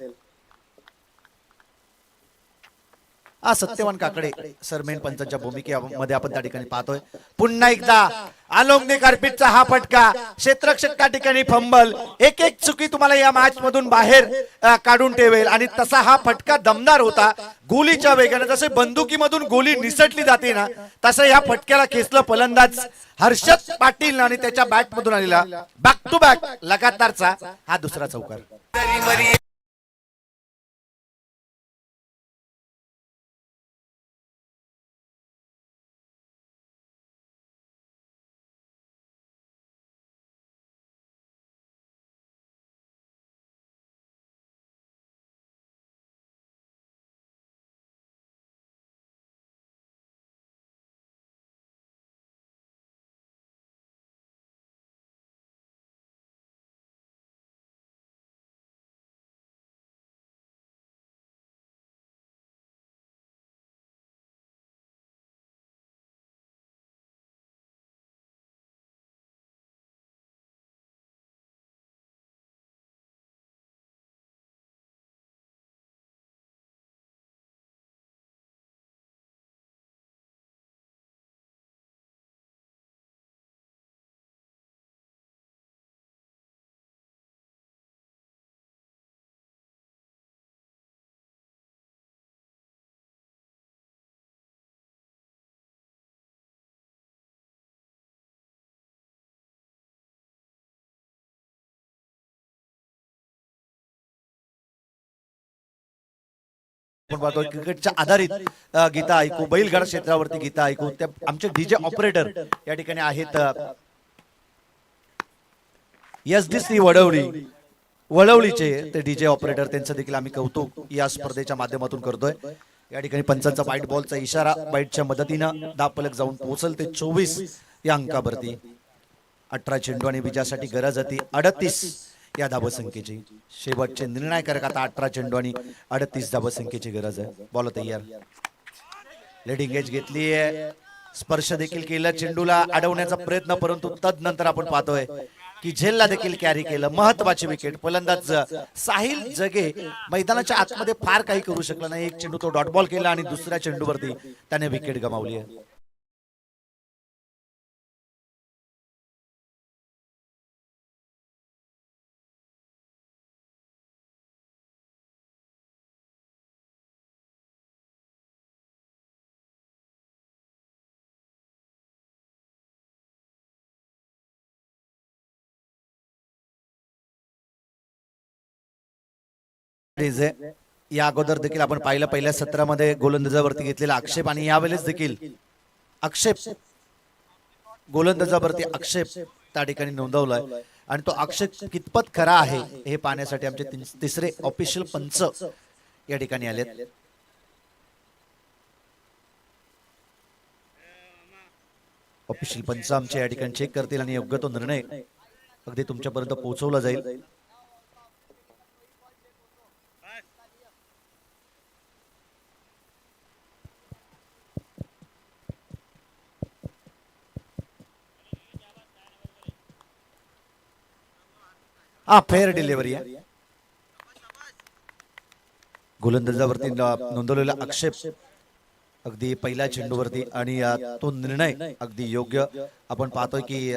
Speaker 6: सत्यवान काकडे सर मेन पंचांच्या भूमिकेमध्ये आपण त्या ठिकाणी पाहतोय. पुन्हा एकदा आलोंगने कार्पेटचा हा फटका, क्षेत्ररक्षक त्या ठिकाणी फंबल, एक एक चुकी तुम्हाला या मॅच मधून बाहेर काढून ठेवेल. आणि तसा हा फटका दमदार होता. गोलीच्या वेगाने जसे बंदुकीमधून गोली निसटली जाते ना, तसं या फटक्याला खेचलं फलंदाज हर्षद पाटील आणि त्याच्या बॅट मधून आलेला बॅक टू बॅक लगातारचा हा दुसरा चौकार. आपण पाहतो क्रिकेटच्या आधारित गीता ऐकू, बैलगाडा क्षेत्रावरती गीता ऐकू. त्या आमचे डीजे ऑपरेटर या ठिकाणी आहेत SDC वडवळीचे ते डीजे ऑपरेटर, त्यांचं देखील आम्ही कौतुक या स्पर्धेच्या माध्यमातून करतोय. या ठिकाणी पंचांचा व्हाईट बॉलचा इशारा, व्हाईटच्या मदतीनं दापलक जाऊन पोहोचल ते 24 या अंकावरती. 18 चेंडू आणि विजयासाठी गरज होती 38 या धावसंख्येची. शेवटचे निर्णायक आता 18 चेंडू आणि 38 धावसंख्येची गरज आहे. बॉल तयार, लेडिंग एज घेतली आहे, स्पर्श देखील केला, चेंडूला अडवण्याचा प्रयत्न, परंतु तदनंतर आपण पाहतोय की झेलला देखील कॅरी केलं. महत्वाची विकेट. फलंदाज साहिल जगे मैदानाच्या आतमध्ये फार काही करू शकला नाही. एक चेंडू तो डॉट बॉल केला आणि दुसऱ्या चेंडूवरती त्याने विकेट गमावली आहे. या अगोदर देखील आपण पाहिलं पहिल्या सत्रामध्ये गोलंदाजावरती घेतलेला आक्षेप आणि यावेळेस देखील आक्षेप गोलंदाजावरती आक्षेप त्या ठिकाणी नोंदवलाय. आणि तो आक्षेप कितपत खरा आहे हे पाहण्यासाठी आमचे तिसरे ऑफिशियल पंच या ठिकाणी आलेत. ऑफिशियल पंच आमचे या ठिकाणी चेक करतील आणि योग्य तो निर्णय अगदी तुमच्यापर्यंत पोहोचवला जाईल. फेअर डिलिव्हरी आहे. गोलंदाजावरती नोंदवलेला आक्षेप अगदी पहिल्या चेंडूवरती आणि तो निर्णय अगदी योग्य. आपण पाहतोय की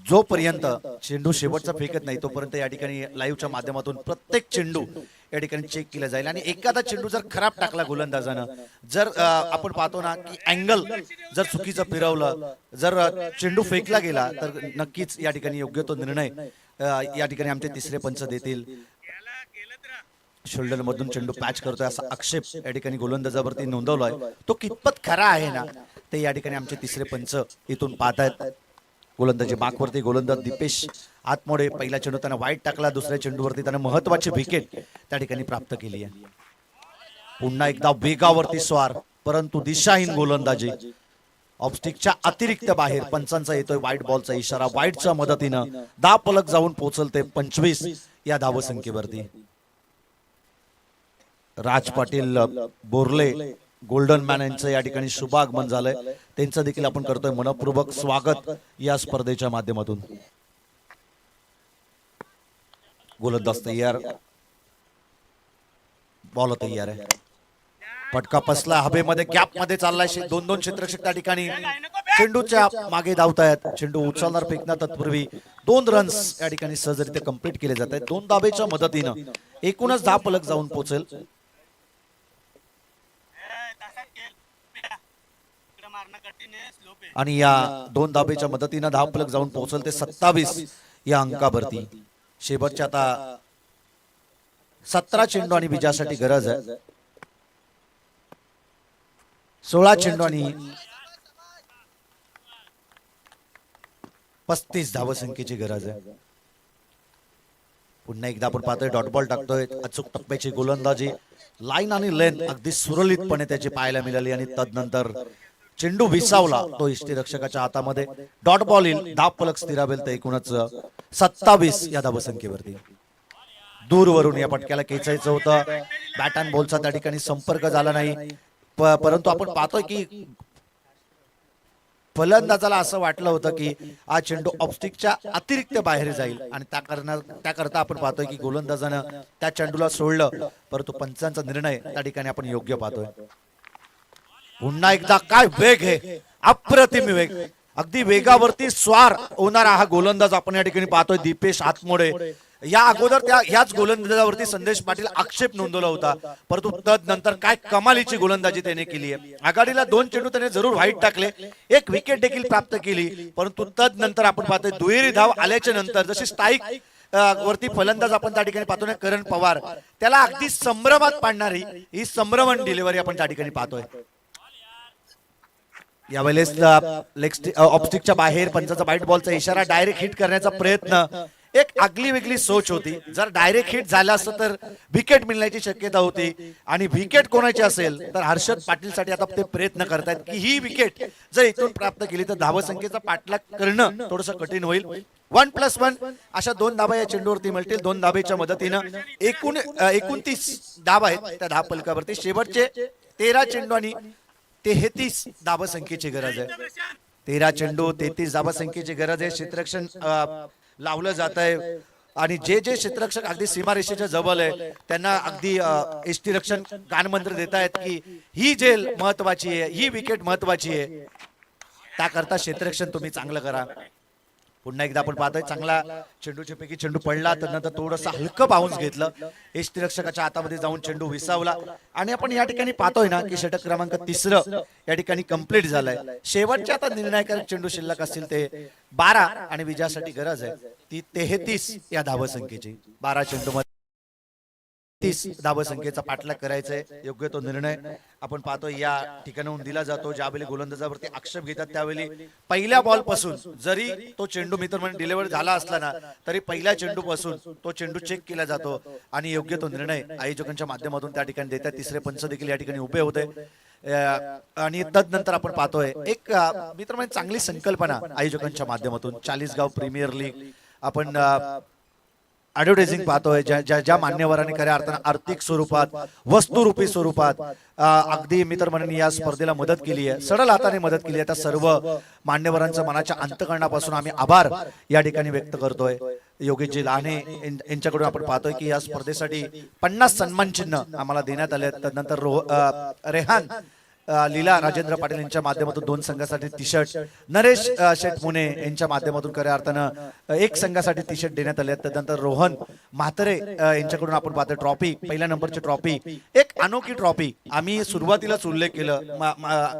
Speaker 6: जोपर्यंत चेंडू शेवटचा फेकत नाही तोपर्यंत या ठिकाणी लाईव्हच्या माध्यमातून प्रत्येक चेंडू या ठिकाणी चेक केला जाईल. आणि एखादा चेंडू जर खराब टाकला गोलंदाजानं, जर आपण पाहतो ना की अँगल जर चुकीचं फिरवलं, जर चेंडू फेकला गेला तर नक्कीच या ठिकाणी योग्य तो निर्णय या ठिकाणी आमचे तिसरे पंच देतील. शोल्डर मधून चेंडू पॅच करतोय असा आक्षेप या ठिकाणी गोलंदाजावरती नोंदवलाय. तो कितपत खरा आहे ना ते या ठिकाणी आमचे तिसरे पंच इथून पाहतायत. गोलंदाजी मार्कवरती गोलंदाज दीपेश आतमोडे पहिला चेंडू त्यानं वाईट टाकला, दुसऱ्या चेंडूवरती त्यानं महत्वाची विकेट त्या ठिकाणी प्राप्त केली आहे. पुन्हा एकदा वेगावरती स्वार परंतु दिशाहीन गोलंदाजी. ऑफस्टिकच्या अतिरिक्त बाहेर पंचांचा येतोय व्हाईट बॉलचा इशारा. व्हाईटच्या मदतीनं दहा पलक जाऊन पोहोचलते 25 या धावसंख्येवरती. राज पाटील बोरले गोल्डन मॅन यांचं या ठिकाणी शुभ आगमन झालंय. त्यांचं देखील आपण करतोय मनपूर्वक स्वागत या स्पर्धेच्या माध्यमातून. गोलंदाज तयार, बॉल तयार आहे. फटका पसला हवेमध्ये, गॅप मध्ये चाललाय. दोन दोन क्षेत्ररक्षक त्या ठिकाणी चेंडूच्या मागे धावतायत. चेंडू उचलणार फेकणार तत्पूर्वी 2 रन्स या ठिकाणी सहजरित्या कंप्लीट केले जात आहेत 2 धाबेच्या मदतीनं. एकूणच 10 फलक जाऊन पोहोचेल. आणि या 2 धाबेच्या मदतीनं 10 फलक जाऊन पोहोचेल ते 27 या अंकावरती. शेवटच्या आता 17 चेंडू आणि विजयासाठी गरज आहे. 16 चेंडू आणि 35 धावसंख्येची गरज आहे. पुन्हा एकदा आपण पाहतोय डॉट बॉल टाकतोय. अचूक टप्प्याची गोलंदाजी, लाईन आणि लेंथ अगदी सुरळीतपणे त्याची पाहायला मिळाली. आणि तदनंतर चेंडू विसावला तो यष्टीरक्षकाच्या हातामध्ये. डॉट बॉल येईल, 10 फलक स्थिरावेल तर एकूणच 27 या धावसंख्येवरती. दूरवरून या पटक्याला खेचायचं होतं. बॅट अँड बॉलचा त्या ठिकाणी संपर्क झाला नाही. परंतु आपण पाहतोय की फलंदाजाला असं वाटलं होतं की हा चेंडू ऑफस्टिकच्या अतिरिक्त बाहेर जाईल आणि त्याकरता आपण पाहतोय की गोलंदाजानं त्या चेंडूला सोडलं. परंतु पंचांचा निर्णय त्या ठिकाणी आपण योग्य पाहतोय. पुन्हा एकदा काय वेग आहे, अप्रतिम वेग. अगदी वेगावरती स्वार होणारा हा गोलंदाज आपण या ठिकाणी पाहतोय दीपेश हातमोडे. या अगोदर ह्याच गोलंदाजावरती संदेश पाटील आक्षेप नोंदवला होता. परंतु तदनंतर काय कमालीची गोलंदाजी त्याने केली आहे. आघाडीला 2 चेंडू त्याने जरूर वाईट टाकले, 1 विकेट देखील प्राप्त केली. परंतु तदनंतर आपण पाहतोय दुहेरी धाव आल्याच्या नंतर जशी स्ट्राईक वरती फलंदाज आपण त्या ठिकाणी पाहतोय करण पवार, त्याला अगदी संभ्रमात पाडणारी ही संभ्रमण डिलिव्हरी आपण त्या ठिकाणी पाहतोय. यावेळेस ऑफस्टिकच्या बाहेर पंचाचा व्हाईट बॉलचा इशारा, डायरेक्ट हिट करण्याचा प्रयत्न. एक आगली वेगळी सोच होती. जर डायरेक्ट हिट झालं असतं तर विकेट मिळण्याची शक्यता होती. आणि विकेट कोणाची असेल तर हर्षद पाटील साठी आता ते प्रयत्न करतायत की ही विकेट जर इथून प्राप्त केली तर धावसंख्येचा पाठलाग करणं थोडस कठीण होईल. 1+1 अशा 2 धाबा या चेंडूवरती मिळतील. 2 धाबेच्या मदतीनं 29 धाबा आहेत त्या 10 फलकावरती. शेवटचे 13 चेंडू आणि 33 धावसंख्येची गरज आहे. 13 चेंडू 33 धावसंख्येची गरज आहे. क्षेत्ररक्षण लावलं जात आहे आणि जे क्षेत्ररक्षक अगदी सीमारेषेच्या जवळ आहे त्यांना अगदी यष्टीरक्षण कानमंत्र देत आहेत की ही झेल महत्वाची आहे, ही विकेट महत्वाची आहे. त्याकरता क्षेत्ररक्षण तुम्ही चांगलं करा. पुन्हा एकदा आपण पाहतोय चांगला चेंडूच्या पैकी चेंडू पडला तर नंतर थोडंसं हलकं बाउन्स घेतलं. यष्टीरक्षकाच्या हातामध्ये जाऊन चेंडू विसावला. आणि आपण या ठिकाणी पाहतोय ना की षटक क्रमांक 3 या ठिकाणी कंप्लीट झालाय. शेवटच्या आता निर्णायक चेंडू शिल्लक असतील ते 12 आणि विजयासाठी गरज आहे ती 33 या धावसंख्येची. 12 चेंडू मध्ये 30 धावसंख्येचा पाठलाग करायचा आहे. योग्य तो निर्णय आपण पाहतो या ठिकाणाहून दिला जातो. ज्यावेळी गोलंदाजावरती आक्षेप घेतात त्यावेळी पहिल्या बॉल पासून जरी तो चेंडू मित्रमंडळी डिलिव्हर झाला असला ना तरी पहिल्या चेंडू पासून तो चेंडू चेक केला जातो आणि योग्य तो निर्णय आयोजकांच्या माध्यमातून त्या ठिकाणी देतात. तिसरे पंच देखील या ठिकाणी उभे होते. आणि तदनंतर आपण पाहतोय एक मित्रमंडळी चांगली संकल्पना आयोजकांच्या माध्यमातून 40 गाव प्रीमियर लीग आपण ऍडव्हर्टायझिंग पाहतोय. ज्या मान्यवरांनी खऱ्या अर्थानं आर्थिक स्वरूपात वस्तुरूपी स्वरूपात अगदी मित्रमंडळींनी या स्पर्धेला मदत केली आहे, सरळ हाताने मदत केली आहे. त्या सर्व मान्यवरांचं मनाच्या अंतःकरणापासून आम्ही आभार या ठिकाणी व्यक्त करतोय. योगेशजी लाने यांच्याकडून आपण पाहतोय की या स्पर्धेसाठी 50 सन्मान चिन्ह आम्हाला देण्यात आले. त्यानंतर रेहान लीला राजेंद्र पाटील यांच्या माध्यमातून 2 संघासाठी टी शर्ट, नरेश शेठ मुने यांच्या माध्यमातून खऱ्या अर्थानं 1 संघासाठी टी शर्ट देण्यात आले. त्यानंतर रोहन म्हात्रे यांच्याकडून आपण पाहतोय ट्रॉफी, पहिल्या नंबरची ट्रॉफी, एक अनोखी ट्रॉफी. आम्ही सुरुवातीलाच उल्लेख केलं,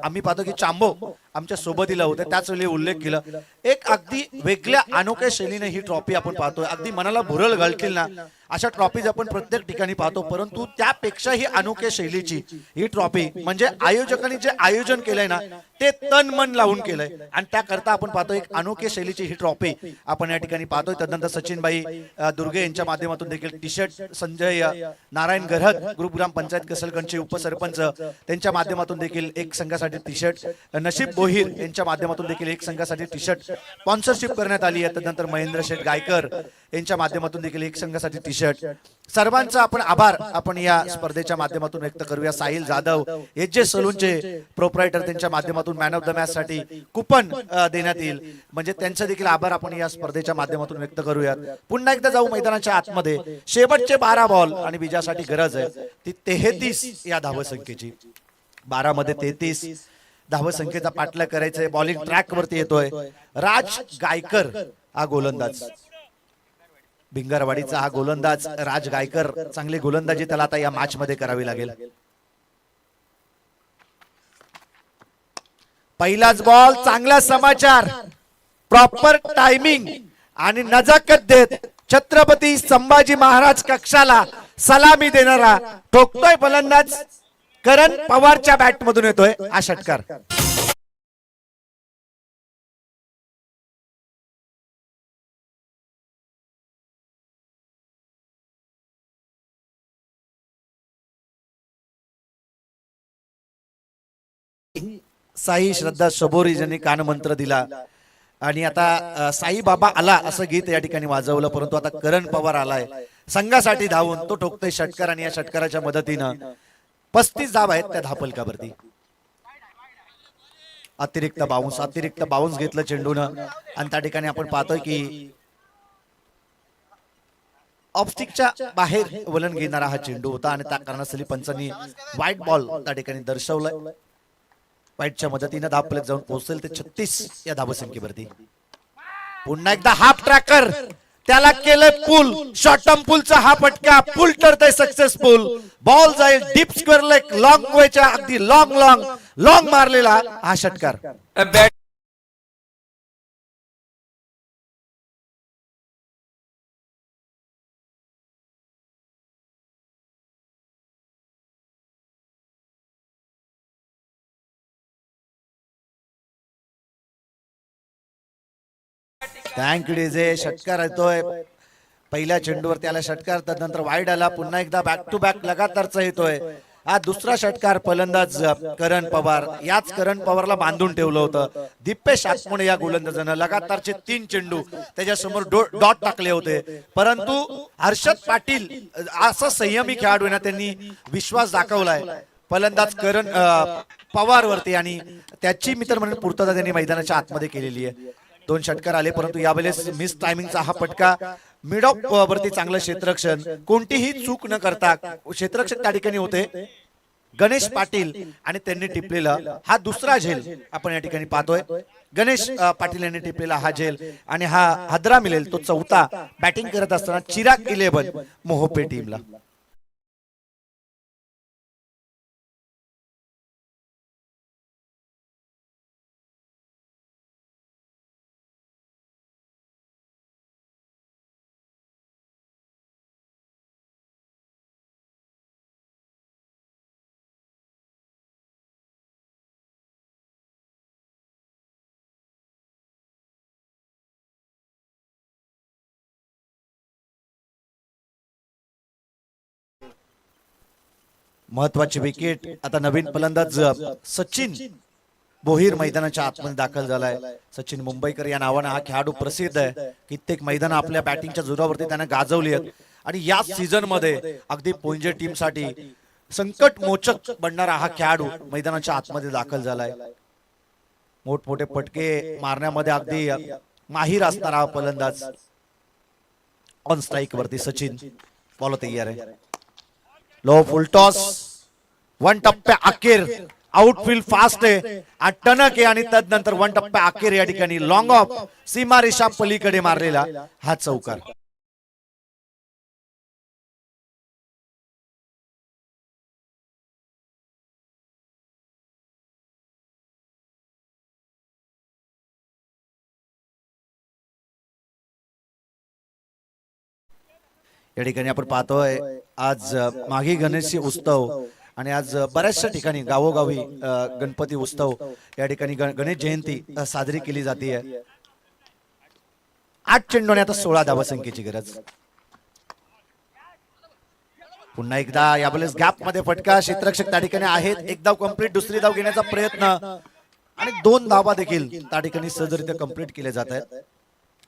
Speaker 6: आम्ही पाहतो की चांबो आमच्या सोबतीला होते त्याच वेळी उल्लेख केला. एक अगदी वेगळ्या अनोख्या शैलीने ही ट्रॉफी आपण पाहतोय. अगदी मनाला भुरळ घालतील ना अशा ट्रॉफीज आपण प्रत्येक ठिकाणी पाहतो. परंतु त्यापेक्षा ही अनोख्या शैलीची ही ट्रॉफी म्हणजे आयोजकांनी जे आयोजन केलंय ना ते तन मन लावून केलंय आणि त्याकरता आपण पाहतो एक अनोख्या शैलीची ही ट्रॉफी आपण या ठिकाणी पाहतोय. त्यानंतर सचिनबाई दुर्गे यांच्या माध्यमातून देखील T shirt, Sanjay Narayan Garhat group gram panchayat कसलगंजचे उपसरपंच त्यांच्या माध्यमातून देखील 1 संघासाठी टी शर्ट, नशीब बोहीर यांच्या माध्यमातून देखील 1 संघासाठी टी शर्ट स्पॉन्सरशिप करण्यात आली आहे. त्यानंतर महेंद्र शेठ गायकर यांच्या माध्यमातून देखील 1 संघासाठी टी शर्ट. सर्वांचा आपण आभार आपण या स्पर्धेच्या माध्यमातून व्यक्त करूया. साहिल जाधव एच सलूनचे प्रोप्रायटर त्यांच्या माध्यमातून मॅन ऑफ द मॅच साठी कुपन देण्यात येईल म्हणजे त्यांचा देखील आभार आपण या स्पर्धेच्या माध्यमातून व्यक्त करूया. पुन्हा एकदा जाऊ मैदानाच्या आतमध्ये. शेवटचे 12 बॉल आणि विजयासाठी गरज आहे ती 33 या धावसंख्येची. 12 मध्ये 33 धावसंख्येचा पाठलाग करायचा. बॉलिंग ट्रॅक वरती येतोय राज गायकर हा गोलंदाज. भिंगरवाडीचा हा गोलंदाज राज गायकर. चांगली गोलंदाजी त्याला आता या मॅच मध्ये करावी लागेल. पहिलाच बॉल. चांगला समाचार, प्रॉपर टायमिंग आणि नजाकत देत छत्रपती संभाजी महाराज कक्षाला सलामी देणारा ठोकतोय फलंदाज करण पवारच्या बॅट मधून येतोय हा षटकार. साई श्रद्धा सबोरी ज्यांनी कानमंत्र दिला आणि आता साई बाबा आला असं गीत या ठिकाणी वाजवलं. परंतु आता करण पवार आलाय संघासाठी धावून. तो ठोकतोय षटकार आणि या षटकाराच्या मदतीनं 35 धाव आहेत त्या धापलकावरती. अतिरिक्त बाउन्स घेतलं चेंडूनं आणि त्या ठिकाणी आपण पाहतोय की ऑफस्टिकच्या बाहेर वलन घेणारा हा चेंडू होता आणि त्या कारणास्तव पंचांनी व्हाईट बॉल त्या ठिकाणी दर्शवलाय. व्हाईटच्या मदतीनं धावफलक जाऊन पोहोचेल ते 36 या धावसंख्येवरती. पुन्हा एकदा हाफ ट्रॅकर त्याला केलंय पुल. शॉर्ट टर्म पुलचा हा फटका पुल ठरतोय सक्सेसफुल. बॉल जाईल डीप स्क्वेअर लेग लॉंग वेच्या अगदी लॉंग मारलेला हा षटकार. Thank you DJ. षटकार येतोय पहिल्या चेंडूवर त्याला षटकार. त्यानंतर वाईड आला. पुन्हा एकदा बॅक टू बॅक लगातारचा येतोय हा दुसरा षटकार. फलंदाज करण पवार. याच करण पवारला बांधून ठेवलं होतं दिपेश आत्मोणे या गोलंदाजानं. लगातारचे 3 चेंडू त्याच्यासमोर डॉट टाकले होते. परंतु हर्षद पाटील असं संयमी खेळाडू ना त्यांनी विश्वास दाखवलाय फलंदाज करण पवार वरती आणि त्याची मित्र म्हणून पूर्तता त्यांनी मैदानाच्या आतमध्ये केलेली आहे. 2 षटकार आले परंतु यावेळेस मिस टायमिंगचा हा फटका. मिड ऑफ वरती चांगलं क्षेत्ररक्षण, कोणतीही चूक न करता क्षेत्ररक्षक त्या ठिकाणी होते गणेश पाटील आणि त्यांनी टिपलेला हा दुसरा झेल आपण या ठिकाणी पाहतोय. गणेश पाटील यांनी टिपलेला हा झेल आणि हा हादरा मिळेल तो चौथा बॅटिंग करत असताना चिराग 11 मोहोपे टीमला. महत्वाची विकेट. आता नवीन फलंदाज सचिन बोहीर मैदानाच्या आतमध्ये दाखल झालाय. सचिन मुंबईकर या नावाने हा खेळाडू प्रसिद्ध आहे. कित्येक मैदान आपल्या बॅटिंगच्या जोरावरती त्याने गाजवली आहेत आणि या सीझन मध्ये अगदी पोंजे टीम साठी संकट मोचक बनणारा हा खेळाडू मैदानाच्या आतमध्ये दाखल झालाय. मोठमोठे फटके मारण्यामध्ये अगदी माहीर असणारा हा फलंदाज. ऑन स्ट्राईक वरती सचिन. बॉल तयार आहे. लो फुल टॉस. 1 टप्प्या अखेर आउटफील्ड फास्ट आहे टणक आहे आणि त्यानंतर 1 टप्प्या अखेर या ठिकाणी लॉंग ऑफ सीमा रेषा पलीकडे मारलेला हा चौकार. या ठिकाणी आपण पाहतोय आज माघी गणेश उत्सव आणि आज बऱ्याचशा ठिकाणी गावोगावी गणपती उत्सव या ठिकाणी गणेश जयंती साजरी केली जाते. 8 चेंडू आणि आता 16 धावसंख्येची गरज. पुन्हा एकदा यावेळेस गॅप मध्ये फटका. क्षेत्ररक्षक त्या ठिकाणी आहेत. 1 धाव कंप्लीट. दुसरी धाव घेण्याचा प्रयत्न आणि 2 धावा देखील त्या ठिकाणी सहजरित्या कंप्लीट केले जात आहेत.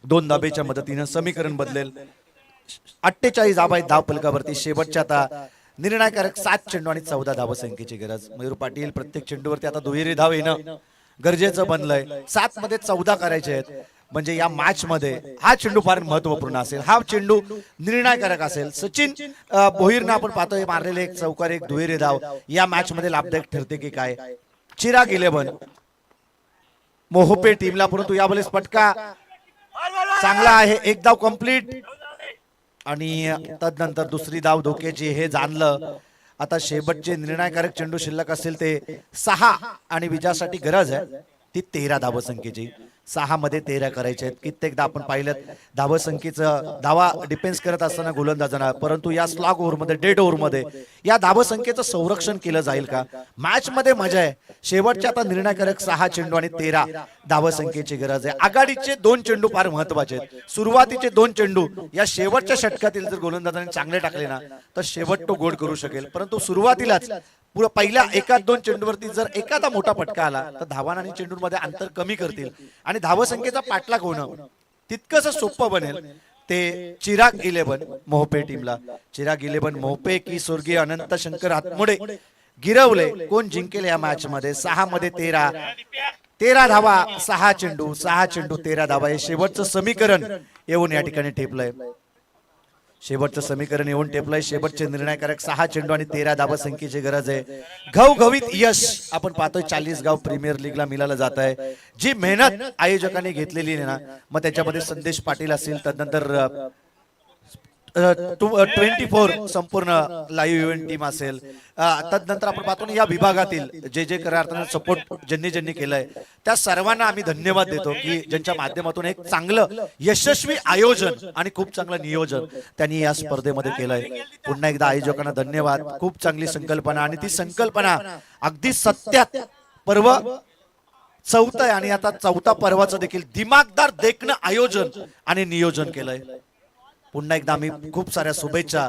Speaker 6: 2 धाबेच्या मदतीने समीकरण बदलेल. 48 धावा आहेत धाव फलकावरती. शेवटच्या आता निर्णायकारक 7 चेंडू आणि 14 धावसंख्येची गरज. मयूर पाटील प्रत्येक चेंडूवरती आता दुहेरी धाव येणं गरजेचं बनलंय. 7 मध्ये 14 करायचे आहेत. म्हणजे या मॅच मध्ये हा चेंडू फार महत्वपूर्ण असेल, हा चेंडू निर्णायकारक असेल. सचिन भोईरनं आपण पाहतोय मारलेले एक चौकार एक दुहेरी धाव या मॅच मध्ये लाभदायक ठरते की काय. चिराग 11 मोहोपे टीमला, परंतु यावेळेस फटका चांगला आहे. एक धाव कंप्लीट आणि तदनंतर दुसरी धाव धोक्याची हे जाणलं. आता शेवटचे निर्णायकारक चेंडू शिल्लक असेल ते 6 आणि विजयासाठी गरज आहे ती 13 धावसंख्येची. 6 मध्ये 13 करायचे आहेत. कित्येकदा आपण पाहिलं धावसंख्येचं धावा डिफेन्स करत असताना गोलंदाजांना, परंतु या स्लॉग ओव्हरमध्ये डेड ओव्हरमध्ये या धावसंख्येचं संरक्षण केलं जाईल का. मॅच मध्ये मजा आहे. शेवटच्या आता निर्णायकारक 6 चेंडू आणि 13 धावसंख्येची गरज आहे. आघाडीचे 2 चेंडू फार महत्वाचे आहेत. सुरुवातीचे 2 चेंडू या शेवटच्या षटकातील जर गोलंदाजांनी चांगले टाकले ना तर शेवट तो गोड करू शकेल, परंतु सुरुवातीलाच पुरा पहिल्या 1-2 चेंडूवरती जर एखादा मोठा फटका आला तर धावान आणि चेंडूमध्ये अंतर कमी करतील आणि धावसंख्येचा पाठलाग होणं तितकंच सोपं बनेल. ते चिराग 11 मोहोपे टीमला. चिराग 11 मोहोपे की स्वर्गीय अनंत शंकर हातमुडे गिरवले. कोण जिंकेल या मॅच मध्ये. 6 मध्ये 13 धावा, 6 चेंडू 13 धावा हे शेवटचं समीकरण येऊन या ठिकाणी ठेपलंय. शेवटचं समीकरण येऊन टेपलंय. शेवटचे निर्णायकारक 6 चेंडू आणि 13 धावा संख्येची गरज आहे. घवघवीत यश आपण पाहतोय 40 गाव प्रीमियर लीगला मिळालं जात आहे. जी मेहनत आयोजकांनी घेतलेली आहे ना, मग त्याच्यामध्ये संदेश पाटील असतील, तदनंतर 24 संपूर्ण लाईव्ह इव्हेंट टीम असेल, तदनंतर आपण पाहतो ना या विभागातील जे करार्थाने सपोर्ट ज्यांनी केलंय त्या सर्वांना आम्ही धन्यवाद देतो की ज्यांच्या माध्यमातून एक चांगलं यशस्वी आयोजन आणि खूप चांगलं नियोजन त्यांनी या स्पर्धेमध्ये केलंय. पुन्हा एकदा आयोजकांना धन्यवाद. खूप चांगली संकल्पना आणि ती संकल्पना अगदी सत्यात पर्व 4th आहे आणि आता 4थ्या पर्वाचं देखील दिमागदार देखणं आयोजन आणि नियोजन केलंय. पुन्हा एकदा आम्ही खूप साऱ्या शुभेच्छा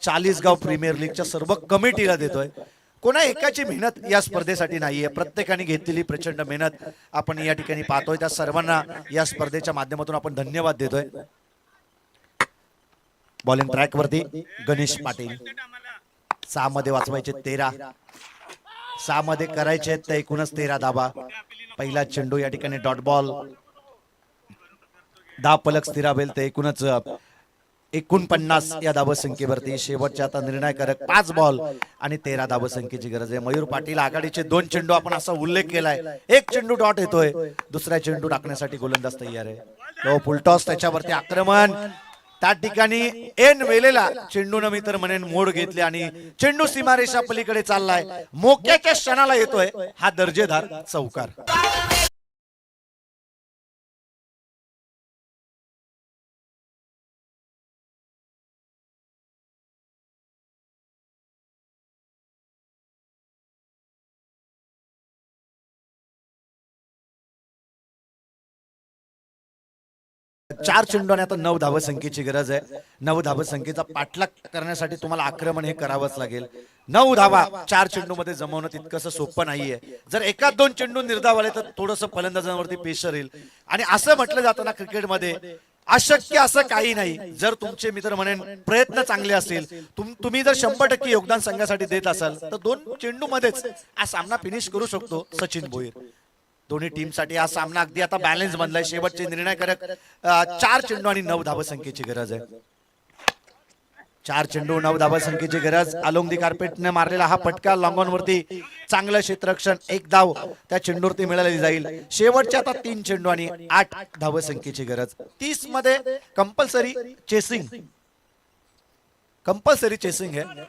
Speaker 6: 40 गाव प्रीमियर लीगच्या सर्व कमिटीला देतोय. कोणा एकाची मेहनत या स्पर्धेसाठी नाहीये, प्रत्येकाने घेतलेली प्रचंड मेहनत आपण या ठिकाणी पाहतोय. त्या सर्वांना या स्पर्धेच्या माध्यमातून आपण धन्यवाद देतोय. बॉलिंग ट्रॅक वरती गणेश पाटील. 6 मध्ये वाचवायचे 13, 6 मध्ये करायचे तर एकूणच 13 धावा. पहिला चेंडू या ठिकाणी डॉट बॉल, 10 पलक स्थिरावेल तर एकूणच 49 या धावसंख्येवरती. शेवटच्या आता निर्णायकारक 5 बॉल आणि 13 धावसंख्येची गरज आहे. मयूर पाटील आघाडीचे 2 चेंडू आपण असा उल्लेख केलाय. एक चेंडू डॉट येतोय, दुसरा चेंडू टाकण्यासाठी गोलंदाज तयार आहे. तो फुलटॉस त्याच्यावरती आक्रमण. त्या ठिकाणी एन वेलेला चेंडून मी तर म्हणेन मोड घेतले आणि चेंडू सीमारेषा पलीकडे चाललाय. मोक्याच्या क्षणाला येतोय हा दर्जेदार चौकार. चार चेंडू आणि आता 9 धावसंख्येची गरज आहे. 9 धावसंख्येचा पाठलाग करण्यासाठी तुम्हाला आक्रमण हे करावंच लागेल. 9 धावा 4 चेंडू मध्ये जमवणं तितकंसं सोपं नाहीये. जर 1-2 चेंडू निर्धाव आले तर थोडंसं फलंदाजांवरती प्रेशर येईल आणि असं म्हटलं जातं ना क्रिकेटमध्ये अशक्य असं काही नाही. जर तुमचे मित्र म्हणेन प्रयत्न चांगले असतील, तुम्ही जर 100% योगदान संघासाठी देत असाल तर 2 चेंडू मध्येच हा सामना फिनिश करू शकतो सचिन भोईर. दोन्ही टीम साठी हा सामना अगदी आता बॅलन्स बनलाय. शेवटचे निर्णायकारक 4 चेंडू आणि 9 धावसंख्येची गरज आहे. 4 चेंडू 9 धावसंख्येची गरज. अलोंग दी कार्पेटने मारलेला हा फटका लॉंग ऑन वरती चांगलं क्षेत्ररक्षण, 1 धाव त्या चेंडूवरती मिळालेली जाईल. शेवटच्या आता 3 चेंडू आणि 8 धावसंख्येची गरज. 30 मध्ये कंपल्सरी चेसिंग आहे.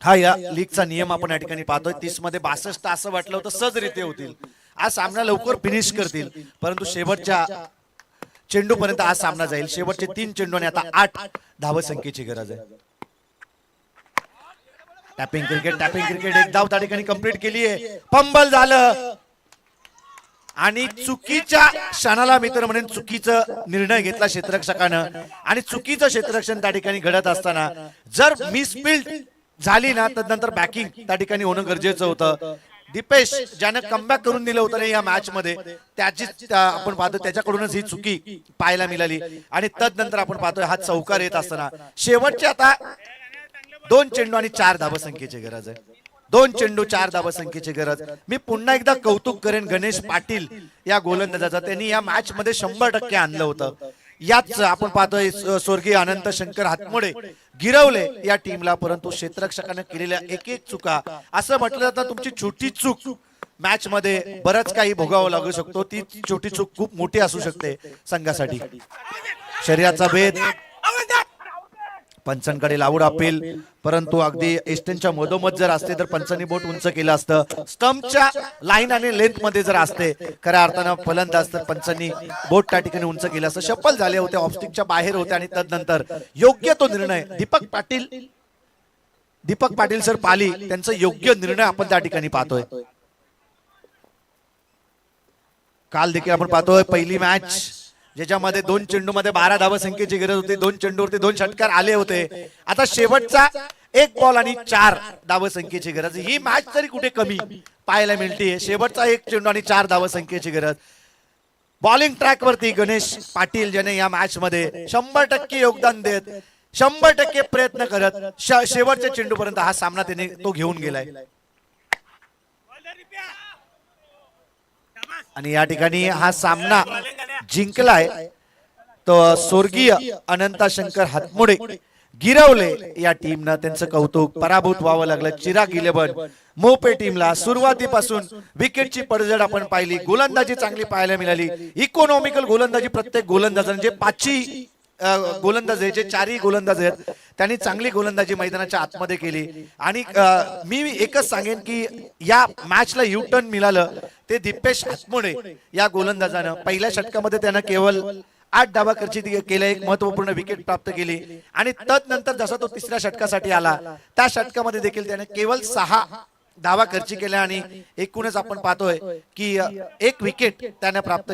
Speaker 6: हा या लीगचा नियम आपण या ठिकाणी पाहतोय. 30 मध्ये 62 असं वाटलं होतं सहजरित्या होतील, हा सामना लवकर फिनिश करतील, परंतु शेवटच्या चेंडू पर्यंत हा सामना जाईल. शेवटचे 3 चेंडू आणि आता 8 धावसंख्येची गरज आहे. टॅपिंग क्रिकेट 1 धाव त्या ठिकाणी कंप्लीट केली आहे. फंबल झालं आणि चुकीच्या क्षणाला मी तर म्हणेन चुकीचं निर्णय घेतला क्षेत्ररक्षकानं आणि चुकीचं क्षेत्ररक्षण त्या ठिकाणी घडत असताना जर मिसफील्ड झाली ना तर नंतर बॅकिंग त्या ठिकाणी होणं गरजेचं होतं. दीपेश ज्यानं कमबॅक करून दिलं होतं या मॅच मध्ये त्याची आपण पाहतो त्याच्याकडूनच ही चुकी पाहायला मिळाली आणि तदनंतर आपण पाहतोय हा चौकार येत असताना शेवटचे आता 2 चेंडू आणि 4 धावसंख्येची गरज आहे. 2 चेंडू 4 धावसंख्येची गरज. मी पुन्हा एकदा कौतुक करेन गणेश पाटील या गोलंदाजाचं. त्यांनी या मॅच मध्ये 100% आणलं होतं. याच आपण पाहतोय स्वर्गीय अनंत शंकर हातमोडे गिरवले या टीमला, परंतु क्षेत्ररक्षकाने केलेल्या एक एक चुका, असं म्हटलं जातं तुमची छोटी चूक मॅच मध्ये बरंच काही भोगावं लागू शकतो. ती छोटी चूक खूप मोठी असू शकते संघासाठी. शरीराचा भेद पंचांकडे लावूड अपील, परंतु अगदी एस्टनच्या मधोमध जर असते तर पंचांनी बोट उंच केलं असतं. स्टंपच्या लाईन आणि लेंथ मध्ये जर असते खऱ्या अर्थानं फलंदाज तर पंचांनी बोट त्या ठिकाणी उंच केलं असतं. शप्पल झाले होते, ऑफस्टिकच्या बाहेर होते आणि तदनंतर योग्य तो निर्णय दीपक पाटील सर पाली त्यांचा योग्य निर्णय आपण त्या ठिकाणी पाहतोय. काल देखील आपण पाहतोय पहिली मॅच ज्याच्यामध्ये 2 चेंडू मध्ये 12 धावसंख्येची गरज होती. 2 चेंडूवरती 2 षटकार आले होते. आता शेवटचा 1 बॉल आणि 4 धावसंख्येची गरज. ही मॅच तरी कुठे कमी पाहायला मिळते. शेवटचा 1 चेंडू आणि 4 धावसंख्येची गरज. बॉलिंग ट्रॅक वरती गणेश पाटील ज्याने या मॅच मध्ये 100% योगदान देत, 100% प्रयत्न करत शेवटच्या चेंडूपर्यंत हा सामना त्याने तो घेऊन गेलाय. आणि या ठिकाणी हा सामना जिंकलाय तो स्वर्गीय अनंता शंकर हातमोडे गिरवले या टीमनं. त्यांचं कौतुक. पराभूत व्हावं लागलं चिराग 11 मोपे टीमला. सुरुवातीपासून विकेटची पडझड आपण पाहिली, गोलंदाजी चांगली पाहायला मिळाली, इकॉनॉमिकल गोलंदाजी प्रत्येक गोलंदाजाने जे 5 गोलंदाज आहे, जे 4 गोलंदाज आहेत त्यांनी चांगली गोलंदाजी मैदानाच्या आतमध्ये केली. आणि मी एकच सांगेन की या मॅचला यू टर्न मिळालं ते दिपेश हातमोडे या गोलंदाजानं. पहिल्या षटकामध्ये त्यानं केवळ 8 धावा खर्ची केल्या, एक महत्वपूर्ण विकेट प्राप्त केली. आणि तदनंतर जसा तो तिसऱ्या षटकासाठी आला त्या षटकामध्ये देखील त्याने केवळ 6 धावा खर्ची केल्या आणि एकूणच आपण पाहतोय की 1 विकेट त्याने प्राप्त